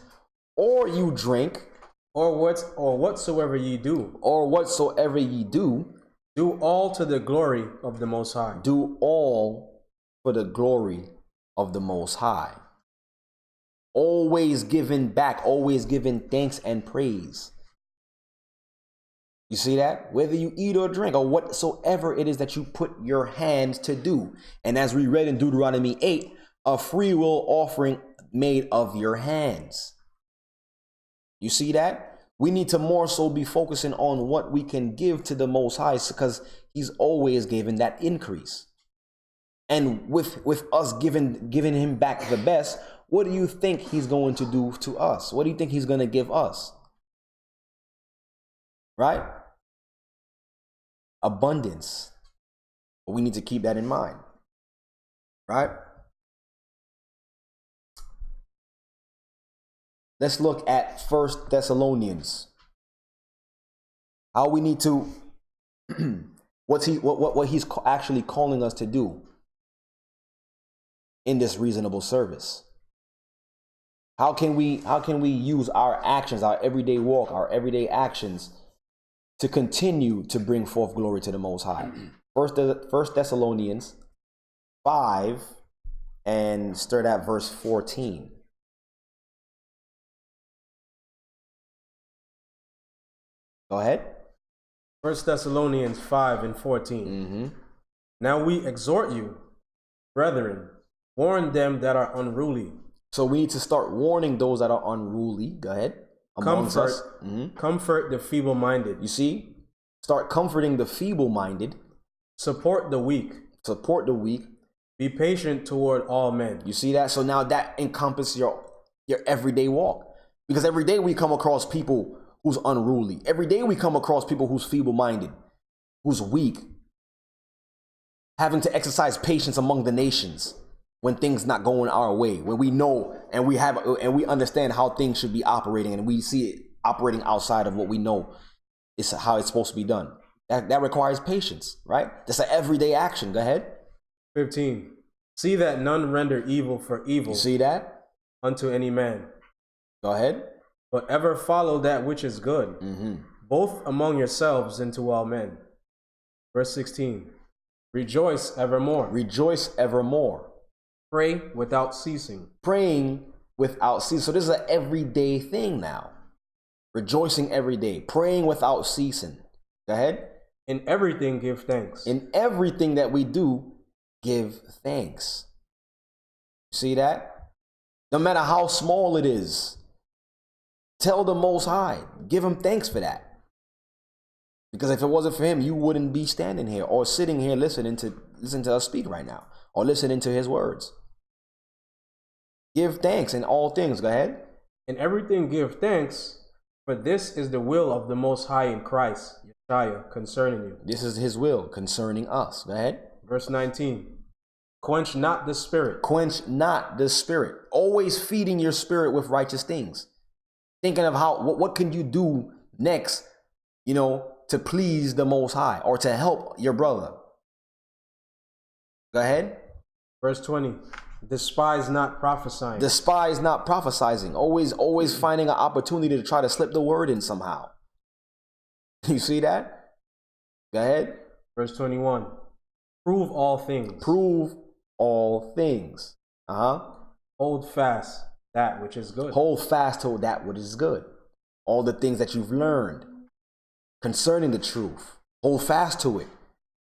S1: or you drink,
S2: or whatsoever ye do, do all to the glory of the Most High.
S1: do all for the glory of the Most High. Always giving back, always giving thanks and praise. You see that? Whether you eat or drink or whatsoever it is that you put your hands to do. And as we read in Deuteronomy 8, a free will offering made of your hands. You see that? We need to more so be focusing on what we can give to the Most High, because he's always giving that increase. And with us giving him back the best, what do you think he's going to do to us? What do you think he's going to give us? Right? Abundance. But we need to keep that in mind. Right? Let's look at 1 Thessalonians. How we need to what he's actually calling us to do in this reasonable service. How can we use our actions, our everyday walk, our everyday actions to continue to bring forth glory to the Most High? First Thessalonians 5, and start at verse 14. Go ahead.
S2: 1 Thessalonians 5 and 14. Now we exhort you, brethren, warn them that are unruly.
S1: So we need to start warning those that are unruly. Go ahead.
S2: Comfort the feeble-minded.
S1: You see? Start comforting the feeble-minded.
S2: Support the weak.
S1: Be
S2: patient toward all men.
S1: You see that? So now that encompasses your everyday walk. Because every day we come across people who's unruly. Every day we come across people who's feeble-minded, who's weak, having to exercise patience among the nations when things not going our way, when we know and we understand how things should be operating, and we see it operating outside of what we know is how it's supposed to be done. That requires patience, right? That's an everyday action. Go ahead.
S2: 15. See that none render evil for evil.
S1: You see that?
S2: Unto any man.
S1: Go ahead.
S2: But ever follow that which is good, both among yourselves and to all men. Verse 16. Rejoice evermore. Pray without ceasing.
S1: Praying without ceasing. So this is an everyday thing now. Rejoicing every day. Praying without ceasing. Go ahead.
S2: In everything give thanks.
S1: In everything that we do, give thanks. See that? No matter how small it is, tell the Most High. Give him thanks for that. Because if it wasn't for him, you wouldn't be standing here or sitting here listening to us speak right now, or listening to his words. Give thanks in all things. Go ahead.
S2: In everything give thanks, for this is the will of the Most High in Christ, Yeshua, concerning you.
S1: This is his will concerning us. Go ahead.
S2: Verse 19. Quench not the spirit.
S1: Quench not the spirit. Always feeding your spirit with righteous things. Thinking of what can you do next, to please the Most High or to help your brother. Go ahead.
S2: Verse 20. Despise not prophesying.
S1: Despise not prophesying. Always finding an opportunity to try to slip the word in somehow. You see that? Go ahead.
S2: Verse 21. Prove all things.
S1: Prove all things.
S2: Hold fast that which is good.
S1: Hold fast to that which is good. All the things that you've learned concerning the truth. Hold fast to it.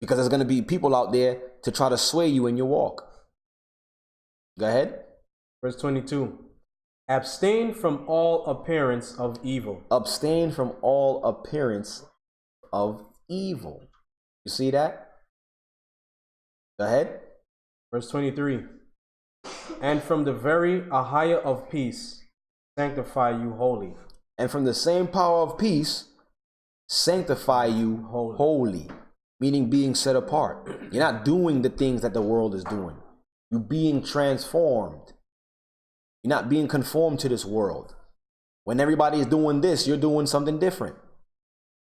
S1: Because there's going to be people out there to try to sway you in your walk. Go ahead.
S2: Verse 22. Abstain from all appearance of evil.
S1: Abstain from all appearance of evil. You see that? Go ahead.
S2: Verse 23. And from the very Ahia of peace, sanctify you wholly.
S1: And from the same power of peace, sanctify you holy. Meaning being set apart. You're not doing the things that the world is doing. You're being transformed. You're not being conformed to this world. When everybody is doing this, you're doing something different.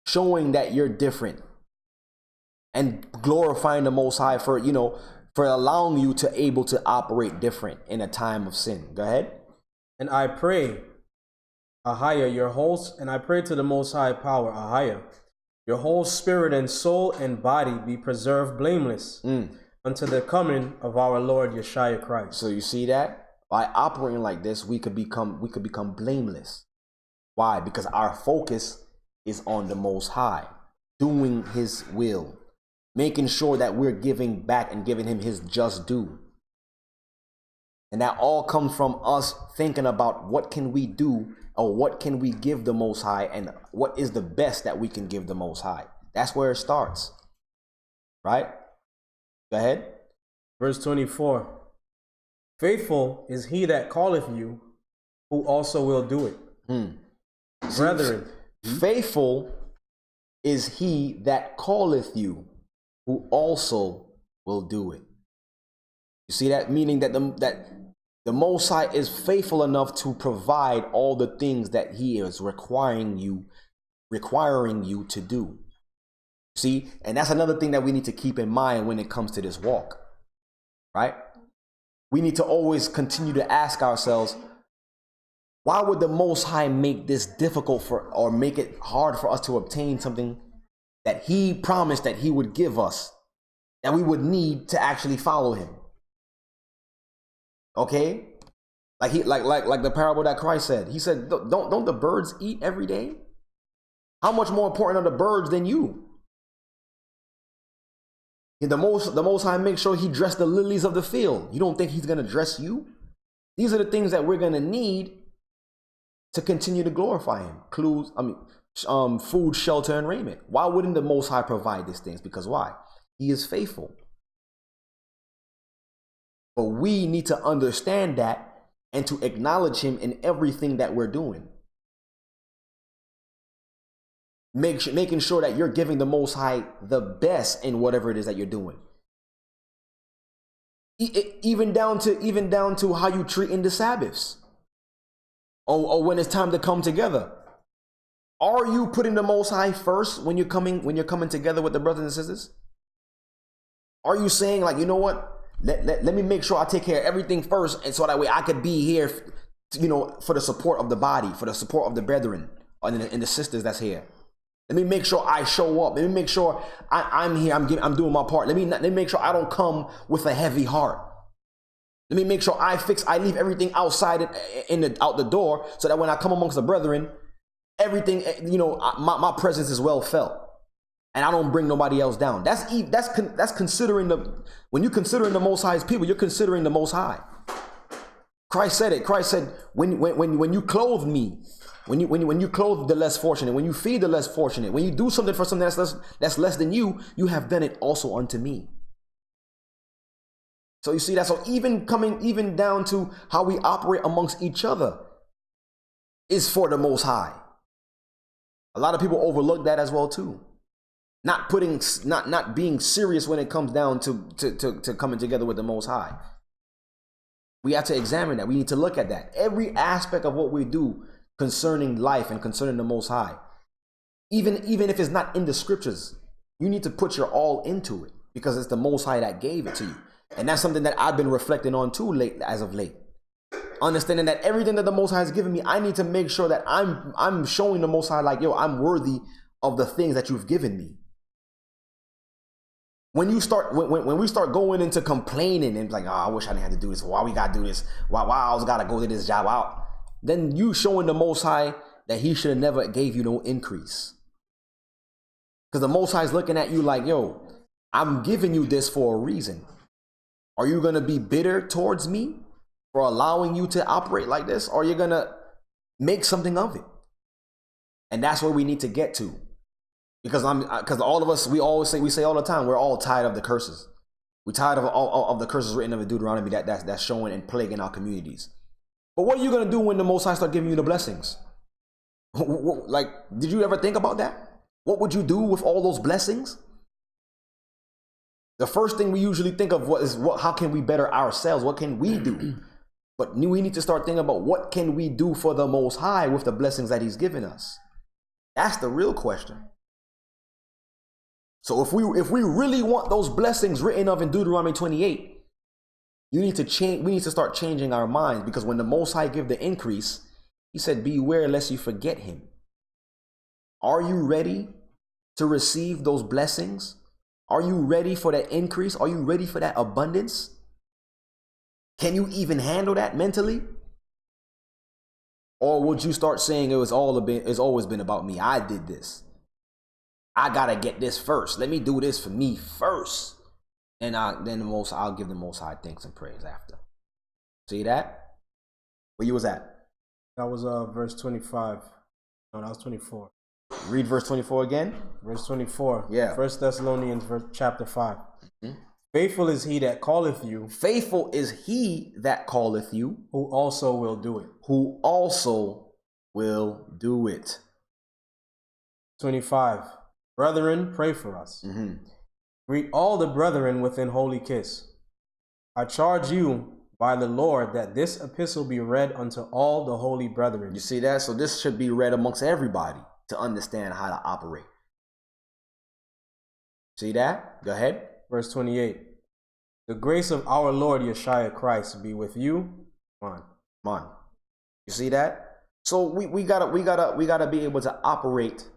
S1: Showing that you're different. And glorifying the Most High for, for allowing you to able to operate different in a time of sin. Go ahead.
S2: And I pray, Ahia, and I pray to the Most High Power, Ahia, your whole spirit and soul and body be preserved blameless unto the coming of our Lord Yeshua Christ.
S1: So you see that? By operating like this, we could become blameless. Why? Because our focus is on the Most High, doing his will, making sure that we're giving back and giving him his just due. And that all comes from us thinking about what can we do or what can we give the Most High and what is the best that we can give the Most High. That's where it starts. Right? Go ahead.
S2: Verse 24. Faithful is he that calleth you, who also will do it. Brethren.
S1: Faithful is he that calleth you, who also will do it. You see that? Meaning that the Most High is faithful enough to provide all the things that he is requiring you to do. See? And that's another thing that we need to keep in mind when it comes to this walk. Right? We need to always continue to ask ourselves, why would the Most High make this difficult or make it hard for us to obtain something that he promised that he would give us, that we would need to actually follow him? Okay? Like the parable that Christ said. He said, don't the birds eat every day? How much more important are the birds than you? The Most High makes sure he dressed the lilies of the field. You don't think he's going to dress you? These are the things that we're going to need to continue to glorify him. Food, shelter, and raiment. Why wouldn't the Most High provide these things? Because why? He is faithful. But we need to understand that and to acknowledge him in everything that we're doing. Making sure that you're giving the Most High the best in whatever it is that you're doing. Even down to how you treat in the Sabbaths. Or when it's time to come together. Are you putting the Most High first when you're coming together with the brothers and sisters? Are you saying, like, you know what? Let me make sure I take care of everything first, and so that way I could be here, for the support of the body, for the support of the brethren and the sisters that's here. Let me make sure I show up. Let me make sure I'm here. I'm doing my part. Let me make sure I don't come with a heavy heart. Let me make sure I leave everything outside out the door, so that when I come amongst the brethren, everything, my presence is well felt, and I don't bring nobody else down. That's considering when you're considering the Most High's people, you're considering the Most High. Christ said it. Christ said, when you clothe me, when you clothe the less fortunate, when you feed the less fortunate, when you do something for something that's less than you, you have done it also unto me. So you see that. So even down to how we operate amongst each other is for the Most High. A lot of people overlook that as well too. Not being serious when it comes down to coming together with the Most High. We have to examine that. We need to look at that. Every aspect of what we do concerning life and concerning the Most High, even if it's not in the scriptures, you need to put your all into it, because it's the Most High that gave it to you. And that's something that I've been reflecting on too as of late. Understanding that everything that the Most High has given me, I need to make sure that I'm showing the Most High, like, yo, I'm worthy of the things that you've given me. When we start going into complaining and like, oh, I wish I didn't have to do this. Why we gotta do this? Why I always gotta go to this job out? Then you showing the Most High that he should have never gave you no increase. Because the Most High is looking at you like, yo, I'm giving you this for a reason. Are you gonna be bitter towards me for allowing you to operate like this? Or are you gonna make something of it? And that's where we need to get to. Because all of us, we say all the time, we're all tired of the curses. We're tired of the curses written in Deuteronomy that's showing and plaguing our communities. But what are you gonna do when the Most High start giving you the blessings? Like, did you ever think about that? What would you do with all those blessings? The first thing we usually think of how can we better ourselves? What can we do? But we need to start thinking about what can we do for the Most High with the blessings that he's given us. That's the real question. So if we really want those blessings written of in Deuteronomy 28, you need to change. We need to start changing our minds, because when the Most High give the increase, he said, beware lest you forget him. Are you ready to receive those blessings? Are you ready for that increase? Are you ready for that abundance? Can you even handle that mentally? Or would you start saying it's always been about me? I did this. I gotta get this first. Let me do this for me first. And then I'll give the Most High thanks and praise after. See that? Where you was at?
S2: That was verse 25. No, that was 24.
S1: Read verse 24 again.
S2: Verse 24.
S1: Yeah.
S2: 1 Thessalonians chapter 5. Mm-hmm. Faithful is he that calleth you.
S1: Faithful is he that calleth you.
S2: Who also will do it.
S1: Who also will do it.
S2: 25. Brethren, pray for us. Mm-hmm. Greet all the brethren with an holy kiss. I charge you by the Lord that this epistle be read unto all the holy brethren.
S1: You see that? So this should be read amongst everybody to understand how to operate. See that? Go ahead.
S2: Verse 28. The grace of our Lord Yeshua Christ be with you. Come
S1: on. You see that? So we gotta be able to operate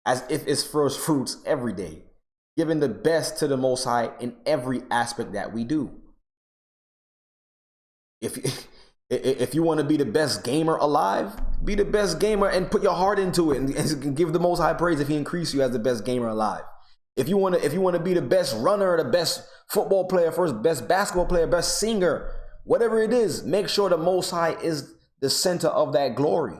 S1: as if it's first fruits every day, giving the best to the Most High in every aspect that we do. If you want to be the best gamer alive, be the best gamer and put your heart into it and give the Most High praise if he increase you as the best gamer alive. If you want to be the best runner, the best football player, first best basketball player, best singer, whatever it is, make sure the Most High is the center of that glory.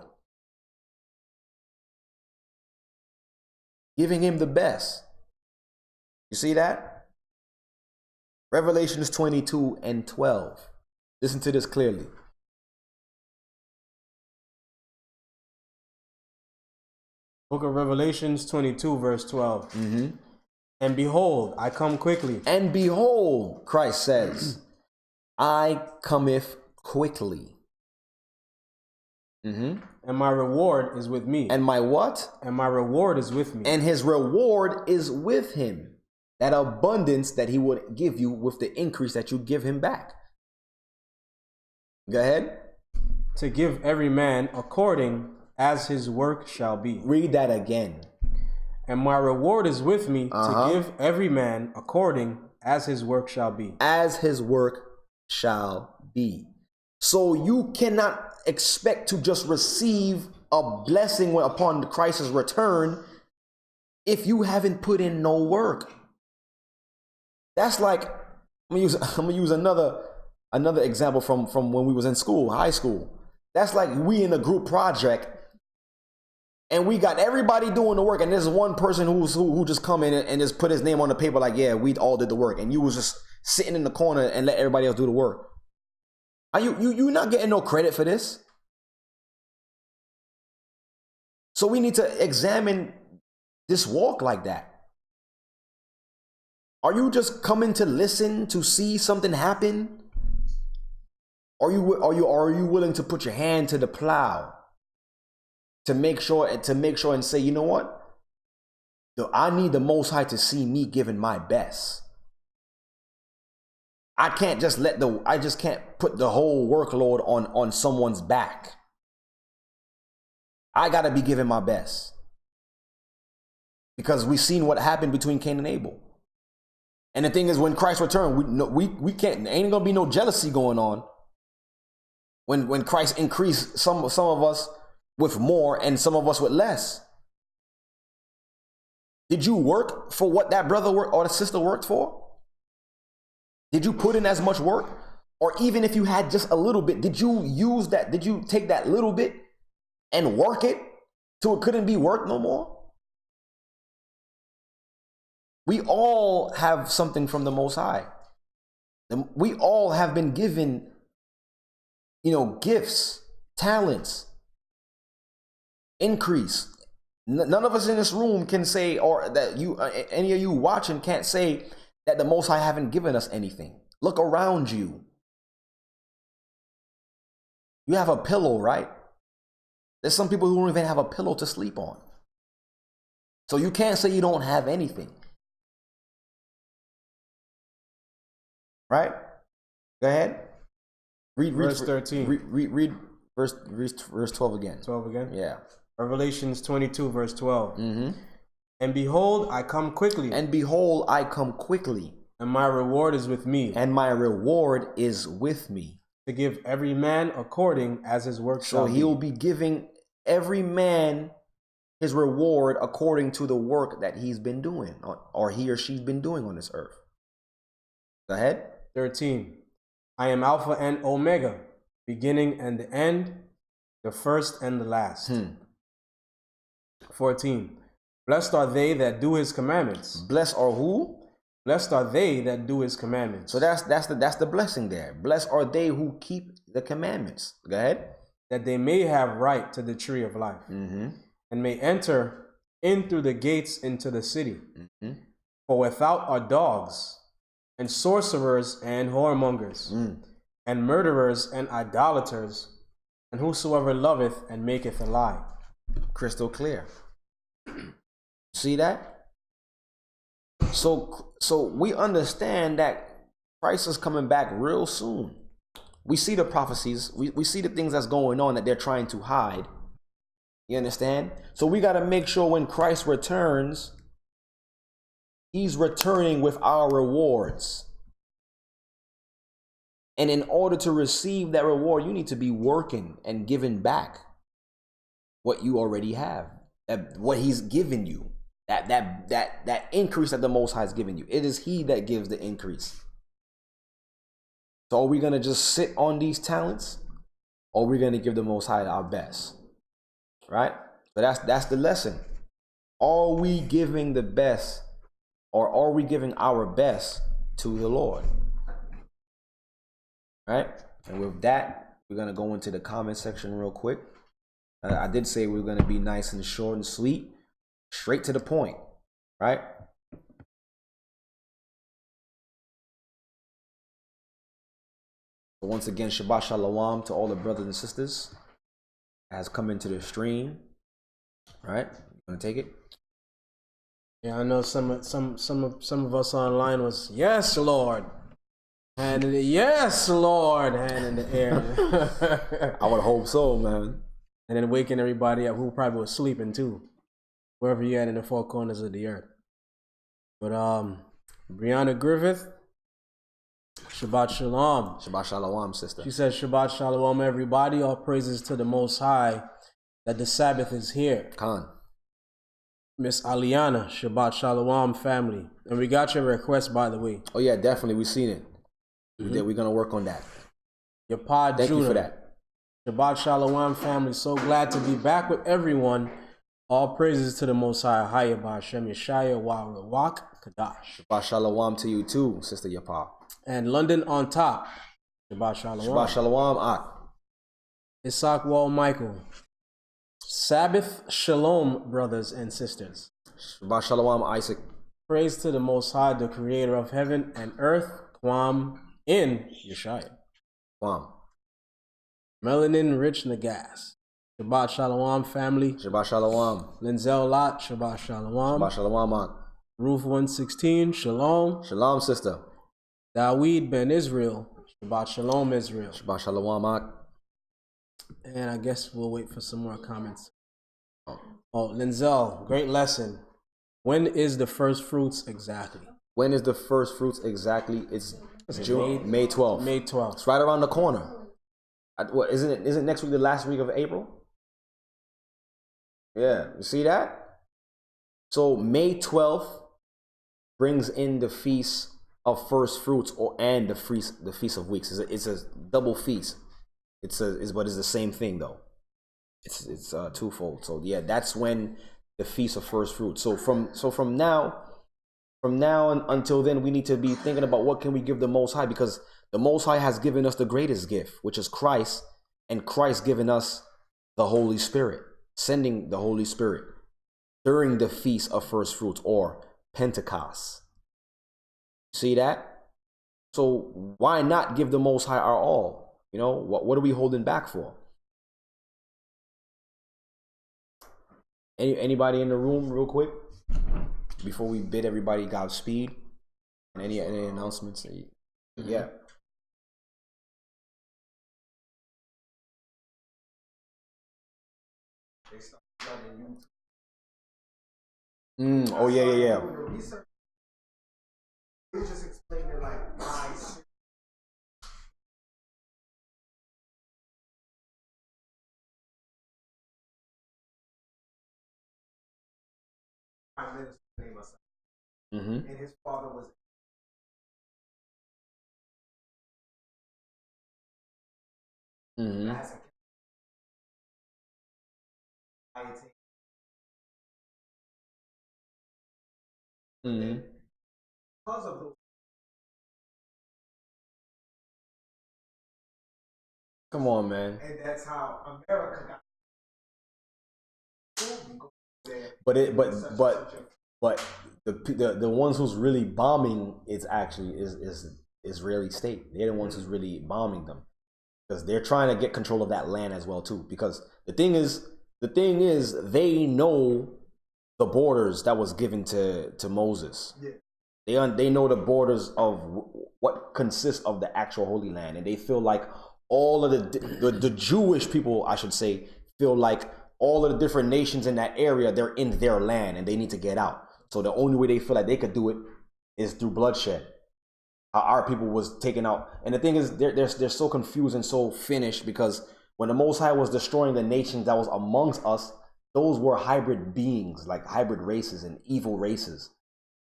S1: Giving him the best. You see that? Revelations 22 and 12. Listen to this clearly.
S2: Book of Revelations 22 verse 12. Mm-hmm. And behold, I come quickly.
S1: And behold, Christ says, I cometh quickly.
S2: Mm-hmm. And my reward is with me.
S1: And my what?
S2: And my reward is with me.
S1: And his reward is with him. That abundance that he would give you with the increase that you give him back. Go ahead.
S2: To give every man according as his work shall be.
S1: Read that again.
S2: And my reward is with me to give every man according as his work shall be.
S1: As his work shall be. So you cannot expect to just receive a blessing upon Christ's return if you haven't put in no work. That's like, I'm gonna use another example from when we was in school, high school. That's like we in a group project and we got everybody doing the work, and there's one person who just come in and just put his name on the paper like, yeah, we all did the work, and you was just sitting in the corner and let everybody else do the work. Are you not getting no credit for this? So we need to examine this walk like that. Are you just coming to listen to see something happen? Are you willing to put your hand to the plow to make sure and say, you know what? I need the Most High to see me giving my best. I just can't put the whole workload on someone's back. I gotta be giving my best. Because we've seen what happened between Cain and Abel. And the thing is, when Christ returned, we can't, ain't gonna be no jealousy going on. When Christ increased some of us with more and some of us with less. Did you work for what that brother or the sister worked for? Did you put in as much work? Or even if you had just a little bit, did you use that? Did you take that little bit and work it till it couldn't be worked no more? We all have something from the Most High. We all have been given, gifts, talents, increase. None of us in this room can say, or that any of you watching can't say that the Most High haven't given us anything. Look around you. You have a pillow, right? There's some people who don't even have a pillow to sleep on. So you can't say you don't have anything. Right? Go ahead. Read
S2: verse 13.
S1: Read verse 12 again.
S2: 12 again?
S1: Yeah.
S2: Revelations 22, verse 12.
S1: Mm-hmm.
S2: And behold, I come quickly.
S1: And behold, I come quickly.
S2: And my reward is with me.
S1: And my reward is with me.
S2: To give every man according as his work shall be.
S1: So he'll be giving every man his reward according to the work that he's been doing, or he or she's been doing on this earth. Go ahead.
S2: 13. I am Alpha and Omega, beginning and the end, the first and the last. 14. Blessed are they that do his commandments.
S1: Blessed are who?
S2: Blessed are they that do his commandments.
S1: So that's the blessing there. Blessed are they who keep the commandments. Go ahead.
S2: That they may have right to the tree of life, and may enter in through the gates into the city. For without are dogs, and sorcerers, and whoremongers, and murderers, and idolaters, and whosoever loveth and maketh a lie.
S1: Crystal clear. See that? So we understand that Christ is coming back real soon. We see the prophecies. We see the things that's going on that they're trying to hide. You understand? So we got to make sure when Christ returns, he's returning with our rewards. And in order to receive that reward, you need to be working and giving back what you already have, what he's given you. That increase that the Most High has given you. It is he that gives the increase. So are we going to just sit on these talents, or are we going to give the Most High our best? Right? So that's the lesson. Are we giving the best, or are we giving our best to the Lord? Right? And with that, we're going to go into the comment section real quick. I did say we we're going to be nice and short and sweet. Straight to the point, right? So once again, Shabbat Shalom to all the brothers and sisters that has come into the stream, right? You want to take it?
S2: Yeah, I know some of us online was yes, Lord, hand in the yes, Lord, hand in the air.
S1: I would hope so, man.
S2: And then waking everybody up who probably was sleeping too, wherever you at in the four corners of the earth. But Brianna Griffith, Shabbat Shalom.
S1: Shabbat Shalom, sister.
S2: She says, Shabbat Shalom, everybody. All praises to the Most High that the Sabbath is here.
S1: Khan.
S2: Miss Aliana, Shabbat Shalom, family. And we got your request, by the way.
S1: Oh, yeah, definitely. We've seen it. We're going to work on that.
S2: Your pod
S1: Thank
S2: Judah.
S1: you for that.
S2: Shabbat Shalom, family. So glad to be back with everyone. All praises to the Most High. Hayya Ba'Shem Yeshaya Wa Rawak Kadash.
S1: Shabbat Shalom to you too, Sister Yapa.
S2: And London on top. Shabbat Shalom.
S1: Shabbat Shalom, Ak.
S2: Isaac Wall Michael. Sabbath Shalom, brothers and sisters.
S1: Shabbat Shalom, Isaac.
S2: Praise to the Most High, the creator of heaven and earth. Kwam in Yeshaya.
S1: Kwam.
S2: Melanin Rich Nagas. Shabbat Shalom, family.
S1: Shabbat Shalom.
S2: Linzel Lot. Shabbat Shalom.
S1: Shabbat Shalom, Ak.
S2: Roof 116. Shalom.
S1: Shalom, sister.
S2: Dawid Ben Israel. Shabbat Shalom, Israel.
S1: Shabbat Shalom, Ak.
S2: And I guess we'll wait for some more comments. Oh, Linzel, great lesson. When is the first fruits exactly?
S1: When is the first fruits exactly? It's June, May 12th.
S2: May 12th.
S1: It's right around the corner. What isn't it next week the last week of April? Yeah, you see that? So May 12th brings in the feast of first fruits and the feast of weeks. It's a double feast. It's the same thing though. It's twofold. So yeah, that's when the feast of first fruits. So from now until then, we need to be thinking about what can we give the Most High, because the Most High has given us the greatest gift, which is Christ, and Christ given us the Holy Spirit, sending the Holy Spirit during the feast of first fruits or Pentecost. See that? So why not give the Most High our all? You know, what are we holding back for? Anybody in the room, real quick, before we bid everybody Godspeed, and any announcements? Yeah. Oh yeah.
S3: They just explained it like Prime Minister name or something. And his father was as a because of those.
S1: Come on, man.
S3: And that's how America got.
S1: But the ones who's really bombing is actually is Israeli state. They're the ones who's really bombing them, because they're trying to get control of that land as well too. Because the thing is they know the borders that was given to Moses. Yeah. They know the borders of what consists of the actual Holy Land, and they feel like all of the Jewish people, I should say, feel like all of the different nations in that area, they're in their land and they need to get out. So the only way they feel like they could do it is through bloodshed. Our people was taken out. And the thing is, they're so confused and so finished, because when the Most High was destroying the nations that was amongst us, those were hybrid beings, like hybrid races and evil races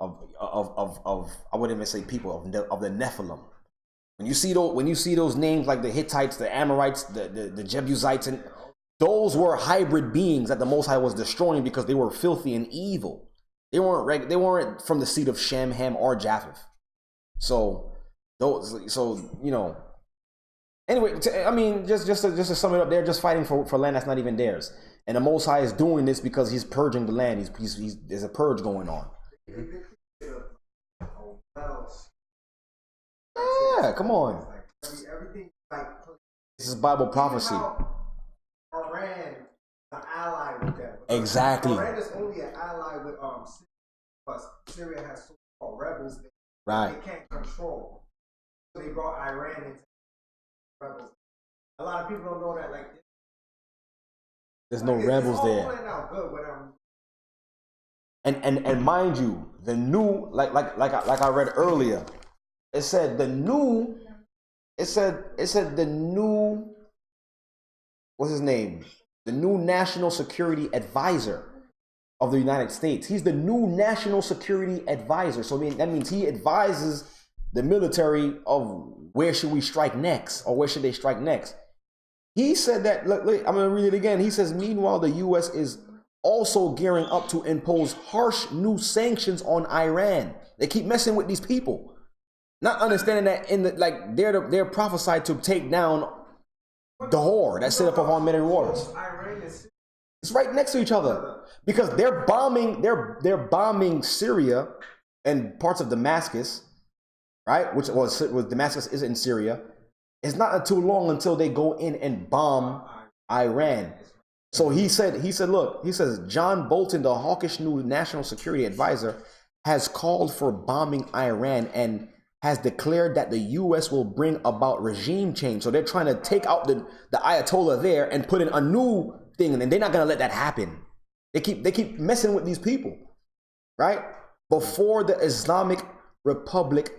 S1: of I wouldn't even say people, of the Nephilim. When you see those names like the Hittites, the Amorites, the Jebusites, and those were hybrid beings that the Most High was destroying because they were filthy and evil. They weren't from the seed of Shem, Ham, or Japheth. So you know. Anyway, I mean, just to sum it up, they're just fighting for land that's not even theirs. And the Most High is doing this because he's purging the land. There's a purge going on. Yeah, come on.
S3: Everything like
S1: this is Bible prophecy.
S3: Iran, an ally with them.
S1: Exactly.
S3: Iran is only an ally with Syria, because Syria has so-called rebels that
S1: right.
S3: They can't control. So they brought Iran into rebels. A lot of people don't know that. Like,
S1: there's no rebels there.
S3: Out good when
S1: And mind you, the new like I read earlier, it said the new what's his name? The new National Security Advisor of the United States. He's the new National Security Advisor. So that means he advises the military of where should we strike next, or where should they strike next. He said that, look, I'm going to read it again. He says, meanwhile, the U.S. is also gearing up to impose harsh new sanctions on Iran. They keep messing with these people, not understanding that they're prophesied to take down the whore that sit up on many waters. It's right next to each other, because they're bombing Syria and parts of Damascus, right? Which was Damascus is in Syria. It's not too long until they go in and bomb Iran. So he said, look, he says, John Bolton, the hawkish new National Security Advisor, has called for bombing Iran and has declared that the U.S. will bring about regime change. So they're trying to take out the Ayatollah there and put in a new thing, and they're not going to let that happen. They keep messing with these people, right? Before the Islamic Republic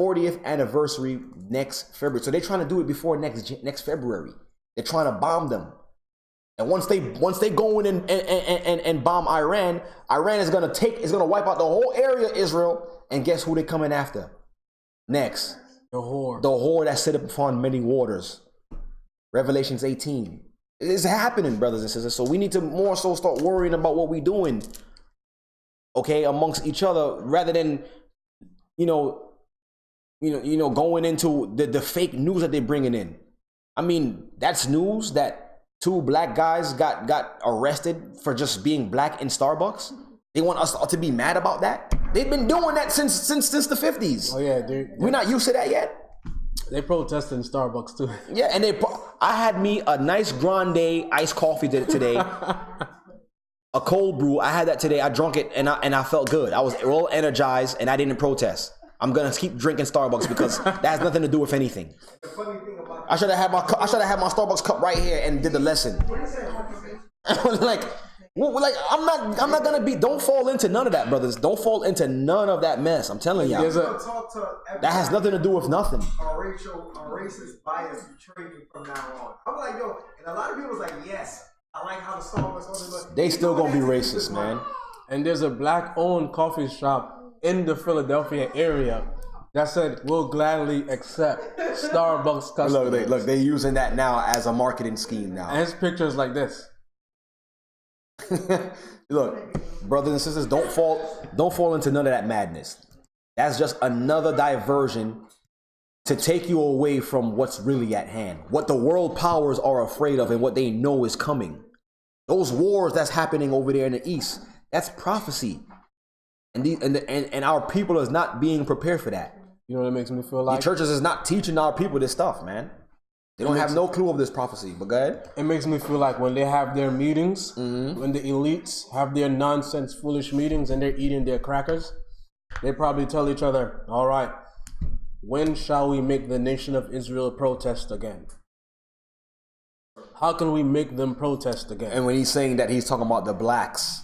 S1: 40th anniversary next February. So they're trying to do it before next February. They're trying to bomb them. And once they go in and bomb Iran, Iran is gonna wipe out the whole area of Israel. And guess who they're coming after next?
S2: The whore.
S1: The whore that sit upon many waters. Revelations 18. It's happening, brothers and sisters. So we need to more so start worrying about what we're doing, okay, amongst each other, rather than going into the fake news that they're bringing in. I mean, that's news that 2 black guys got arrested for just being black in Starbucks. They want us to be mad about that. They've been doing that since the 50s.
S2: Oh yeah,
S1: we're not used to that yet.
S2: They protested in Starbucks too.
S1: Yeah, and I had me a nice grande iced coffee today. A cold brew. I had that today. I drunk it and I felt good. I was all energized and I didn't protest. I'm gonna keep drinking Starbucks because that has nothing to do with anything.
S3: The funny thing about
S1: I should have had my Starbucks cup right here and did the lesson. like I'm not gonna be. Don't fall into none of that, brothers. Don't fall into none of that mess. I'm telling y'all.
S3: talk to
S1: That has nothing to do with nothing.
S3: a racist bias betrayed you from now on. I'm like, yo, and a lot of people was like, yes, I like how the Starbucks look.
S1: They still gonna be racist, man.
S2: And there's a black-owned coffee shop in the Philadelphia area that said we'll gladly accept Starbucks customers.
S1: Look, they're using that now as a marketing scheme now.
S2: And his pictures like this.
S1: Look, brothers and sisters, don't fall into none of that madness. That's just another diversion to take you away from what's really at hand, what the world powers are afraid of and what they know is coming. Those wars that's happening over there in the East, that's prophecy. And our people is not being prepared for that.
S2: You know what it makes me feel like?
S1: The churches is not teaching our people this stuff, man. They don't have no clue of this prophecy, but go ahead.
S2: It makes me feel like when they have their meetings, when the elites have their nonsense, foolish meetings and they're eating their crackers, they probably tell each other, all right, when shall we make the nation of Israel protest again? How can we make them protest again?
S1: And when he's saying that, he's talking about the blacks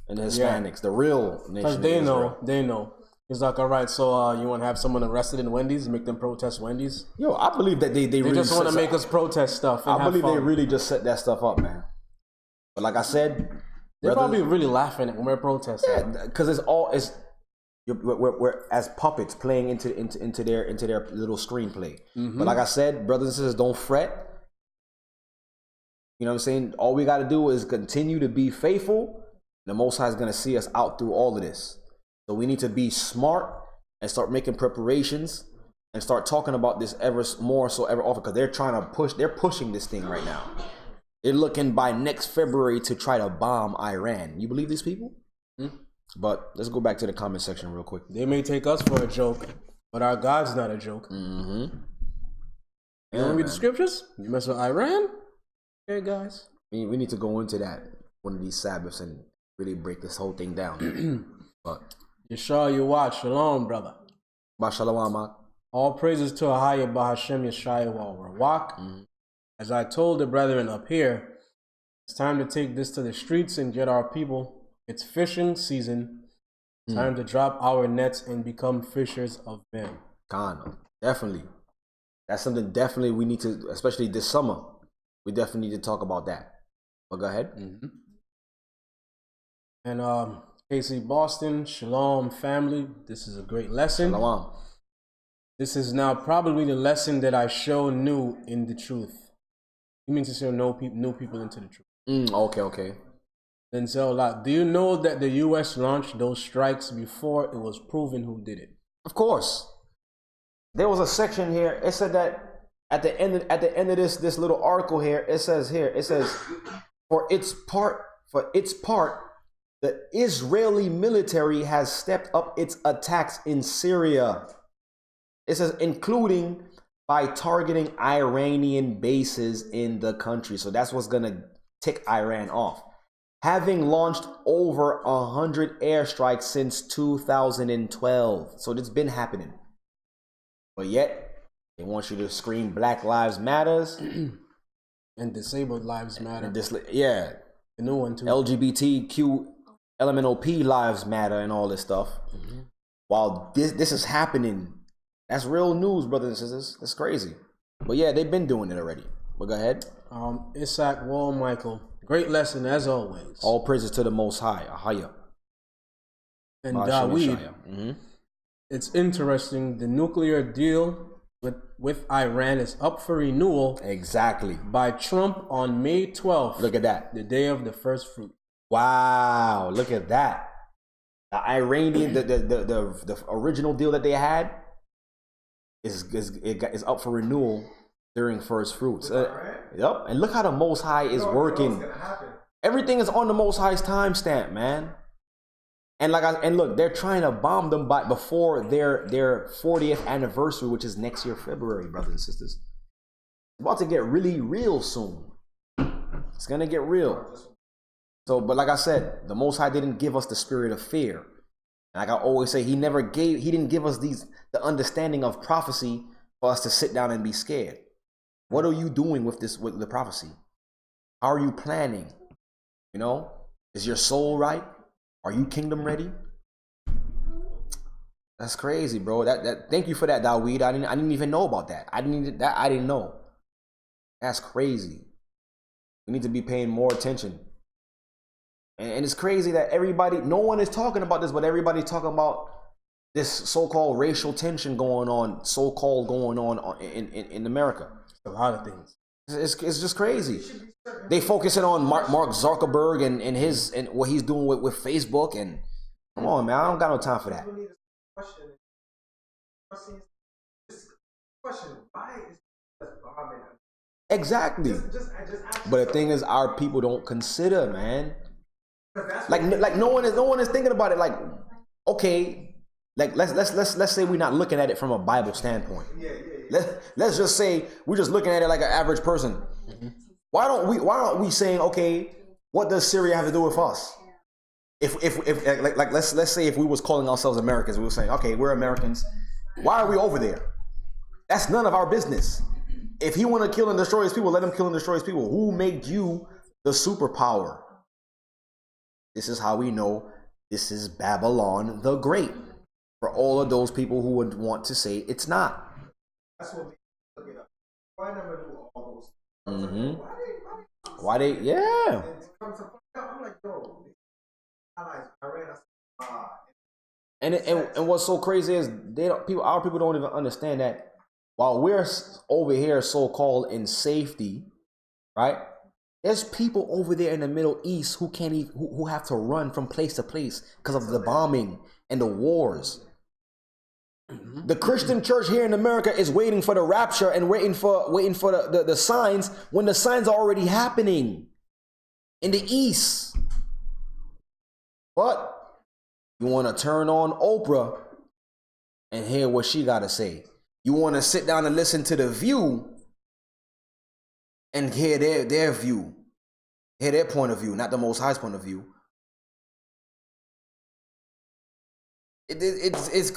S1: and the Hispanics, the real nation.
S2: Because they know. It's like, all right, so you want to have someone arrested in Wendy's, make them protest Wendy's?
S1: Yo, I believe that they really
S2: just want to make us protest stuff.
S1: I believe they really just set that stuff up, man. But like I said,
S2: they're probably really laughing at when we're protesting.
S1: Yeah, because we're as puppets playing into their little screenplay. But like I said, brothers and sisters, don't fret. You know what I'm saying? All we got to do is continue to be faithful. The Most High is going to see us out through all of this. So we need to be smart and start making preparations and start talking about this ever more so ever often, because they're pushing this thing right now. They're looking by next February to try to bomb Iran. You believe these people? But let's go back to the comment section real quick.
S2: They may take us for a joke, but our God's not a joke. You want to read the scriptures? You mess with Iran? Okay, guys.
S1: We need to go into that one of these Sabbaths and really break this whole thing down. But
S2: Yeshua, you watch. Shalom, brother.
S1: Shalom.
S2: All praises to Ahaya Bahashem Yeshua Rawak. As I told the brethren up here, it's time to take this to the streets and get our people. It's fishing season. Time to drop our nets and become fishers of men.
S1: Khan, definitely. That's something definitely we need to, especially this summer. We definitely need to talk about that. But go ahead.
S2: And Casey Boston, Shalom family. This is a great lesson.
S1: Shalom.
S2: This is now probably the lesson that I show new in the truth. He means to show new people into the truth.
S1: Okay.
S2: Denzel, do you know that the U.S. launched those strikes before it was proven who did it?
S1: Of course. There was a section here. It said that at the end of this little article here, it says for its part, the Israeli military has stepped up its attacks in Syria. It says including by targeting Iranian bases in the country. So that's what's gonna tick Iran off. Having launched over 100 airstrikes since 2012. So it's been happening. But yet, they want you to scream Black Lives Matters.
S2: And Disabled Lives Matter.
S1: The
S2: new one too.
S1: LGBTQ, LMNOP Lives Matter and all this stuff. While this is happening, that's real news, brothers and sisters. That's crazy. But yeah, they've been doing it already. But go ahead.
S2: Isaac Wall Michael. Great lesson as always.
S1: All praises to the Most High. Ahaya.
S2: And Daweed. It's interesting. The nuclear deal with Iran is up for renewal.
S1: Exactly.
S2: By Trump on May 12th.
S1: Look at that.
S2: The day of the first fruit.
S1: Wow. Look at that. The Iranian, the original deal that they had is up for renewal during first fruits. Yep. And look how the Most High is working. Everything is on the Most High's timestamp, man. And look, they're trying to bomb them before their 40th anniversary, which is next year, February, brothers and sisters. It's about to get really real soon. It's gonna get real. So, but like I said, the Most High didn't give us the spirit of fear. Like I always say, he didn't give us the understanding of prophecy for us to sit down and be scared. What are you doing with the prophecy? How are you planning? You know, is your soul right? Are you kingdom ready? That's crazy, bro. Thank you for that, Daweed. I didn't even know about that. I didn't know. That's crazy. We need to be paying more attention. And it's crazy that no one is talking about this, but everybody's talking about this so-called racial tension going on in America.
S2: A lot of things.
S1: It's just crazy. They focusing on Mark Zuckerberg and what he's doing with Facebook, and come on, man, I don't got no time for that.
S3: Why is this bombing?
S1: Exactly. But the thing is, our people don't consider, man. Like no one is thinking about it. Like, okay, like let's say we're not looking at it from a Bible standpoint. Let's just say we're just looking at it like an average person. Why aren't we saying, okay, what does Syria have to do with us? If let's say if we was calling ourselves Americans, we were saying, okay, we're Americans. Why are we over there? That's none of our business. If he want to kill and destroy his people, let him kill and destroy his people. Who made you the superpower? This is how we know this is Babylon the Great. For all of those people who would want to say it's not.
S3: That's what we look it up. Why never do all those things?
S1: Mm-hmm.
S3: Why they
S1: yeah.
S3: I'm like, yo, allies, Iran,
S1: And what's so crazy is our people don't even understand that while we're over here so-called in safety, right? There's people over there in the Middle East who can't even, who have to run from place to place because of the bombing and the wars. The Christian church here in America is waiting for the rapture and waiting for the signs when the signs are already happening in the East. But you want to turn on Oprah and hear what she got to say. You want to sit down and listen to The View and hear their view, hear their point of view, not the Most High's point of view. It's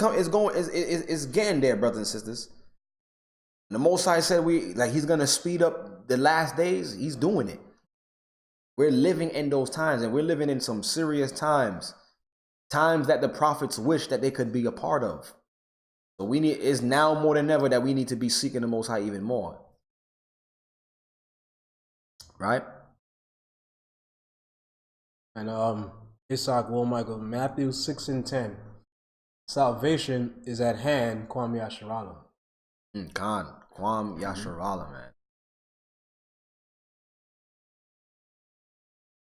S1: getting there, brothers and sisters. The Most High said he's gonna speed up the last days. He's doing it. We're living in those times, and we're living in some serious times that the prophets wish that they could be a part of. So it's now more than ever that we need to be seeking the Most High even more. Right?
S2: And Isaac Womago, Matthew 6:10. Salvation is at hand, Kwam Yasharala.
S1: Kwam Yasharala,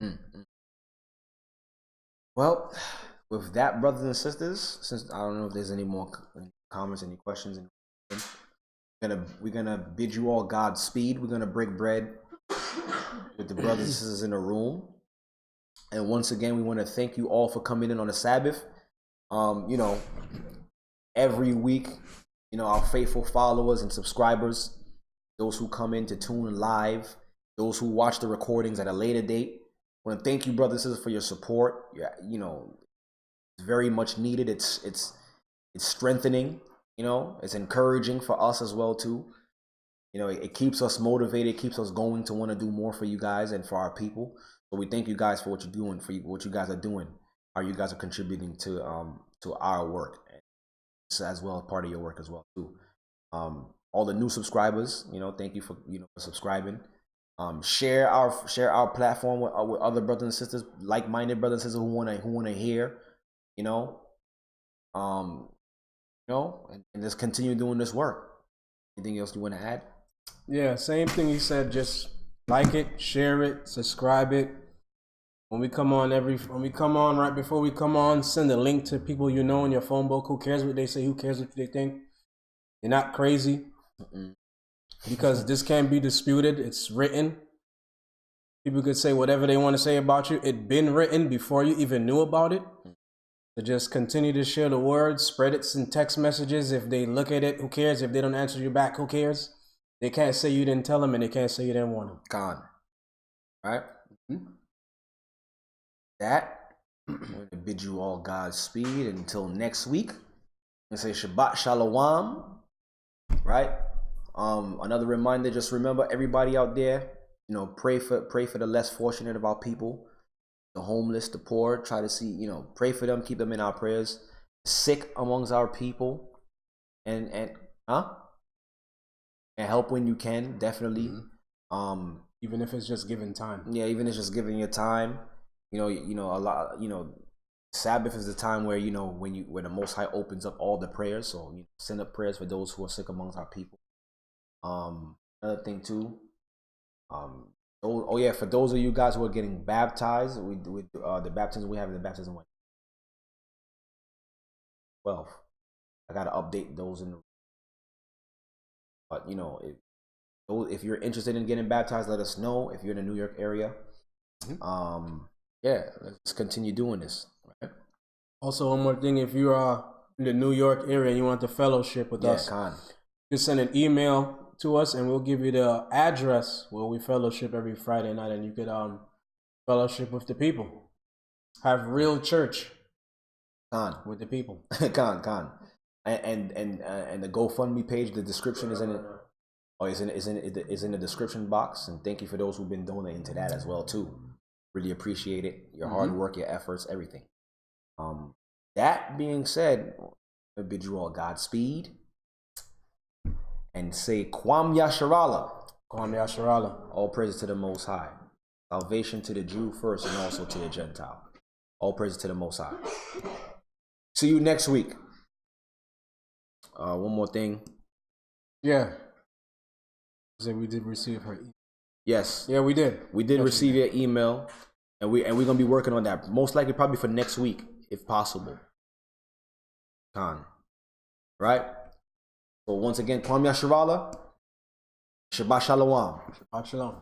S1: man. Well, with that, brothers and sisters, since I don't know if there's any more comments, any questions, we're gonna bid you all Godspeed. We're gonna break bread with the brothers and sisters in the room. And once again, we want to thank you all for coming in on the Sabbath. Every week, our faithful followers and subscribers, those who come in to tune live, those who watch the recordings at a later date. I want to thank you, brothers and sisters, for your support. It's very much needed. It's strengthening. It's encouraging for us as well too. It keeps us motivated, keeps us going to want to do more for you guys and for our people. So we thank you guys for what you're doing, for what you guys are doing, how you guys are contributing to our work, it's as well part of your work as well too. All the new subscribers, thank you for subscribing. Share our platform with other brothers and sisters, like-minded brothers and sisters who wanna hear, and just continue doing this work. Anything else you want to add?
S2: Yeah, same thing he said. Just like it, share it, subscribe it. When we come on right before we come on, send a link to people in your phone book. Who cares what they say? Who cares what they think? You're not crazy. Because this can't be disputed. It's written. People could say whatever they want to say about you. It's been written before you even knew about it. So just continue to share the word, spread it in text messages. If they look at it, who cares? If they don't answer you back, who cares? They can't say you didn't tell them, and they can't say you didn't warn them.
S1: Con. Right? That, I'm going to bid you all Godspeed until next week. I say Shabbat Shalom. Right? Another reminder, just remember everybody out there, pray for the less fortunate of our people, the homeless, the poor. Try to see, pray for them, keep them in our prayers. Sick amongst our people, and help when you can, definitely.
S2: Even if it's just giving time.
S1: Yeah, even if it's just giving your time. A lot. Sabbath is the time where where the Most High opens up all the prayers. So send up prayers for those who are sick amongst our people. Another thing too. For those of you guys who are getting baptized, the baptism we have in the baptism 12. I gotta update those in the. But if you're interested in getting baptized, let us know. If you're in the New York area, let's continue doing this. Right?
S2: Also, one more thing: if you are in the New York area and you want the fellowship with us, you can send an email to us, and we'll give you the address where we fellowship every Friday night, and you could fellowship with the people, have real church with the people.
S1: And the GoFundMe page, the description is in it. Oh, is in the description box. And thank you for those who've been donating to that as well too. Really appreciate it. Your hard work, your efforts, everything. That being said, I bid you all Godspeed and say Kwam Yasharala.
S2: Kwam Yasharala.
S1: All praises to the Most High. Salvation to the Jew first and also to the Gentile. All praises to the Most High. See you next week. One more thing.
S2: Yeah. So we did receive her email.
S1: Yes.
S2: Yeah, we did.
S1: We did receive your email, and we're gonna be working on that. Most likely, probably for next week, if possible. Right? So once again, Kwam Yasharala. Shabbat Shalom.
S2: Shabbat Shalom.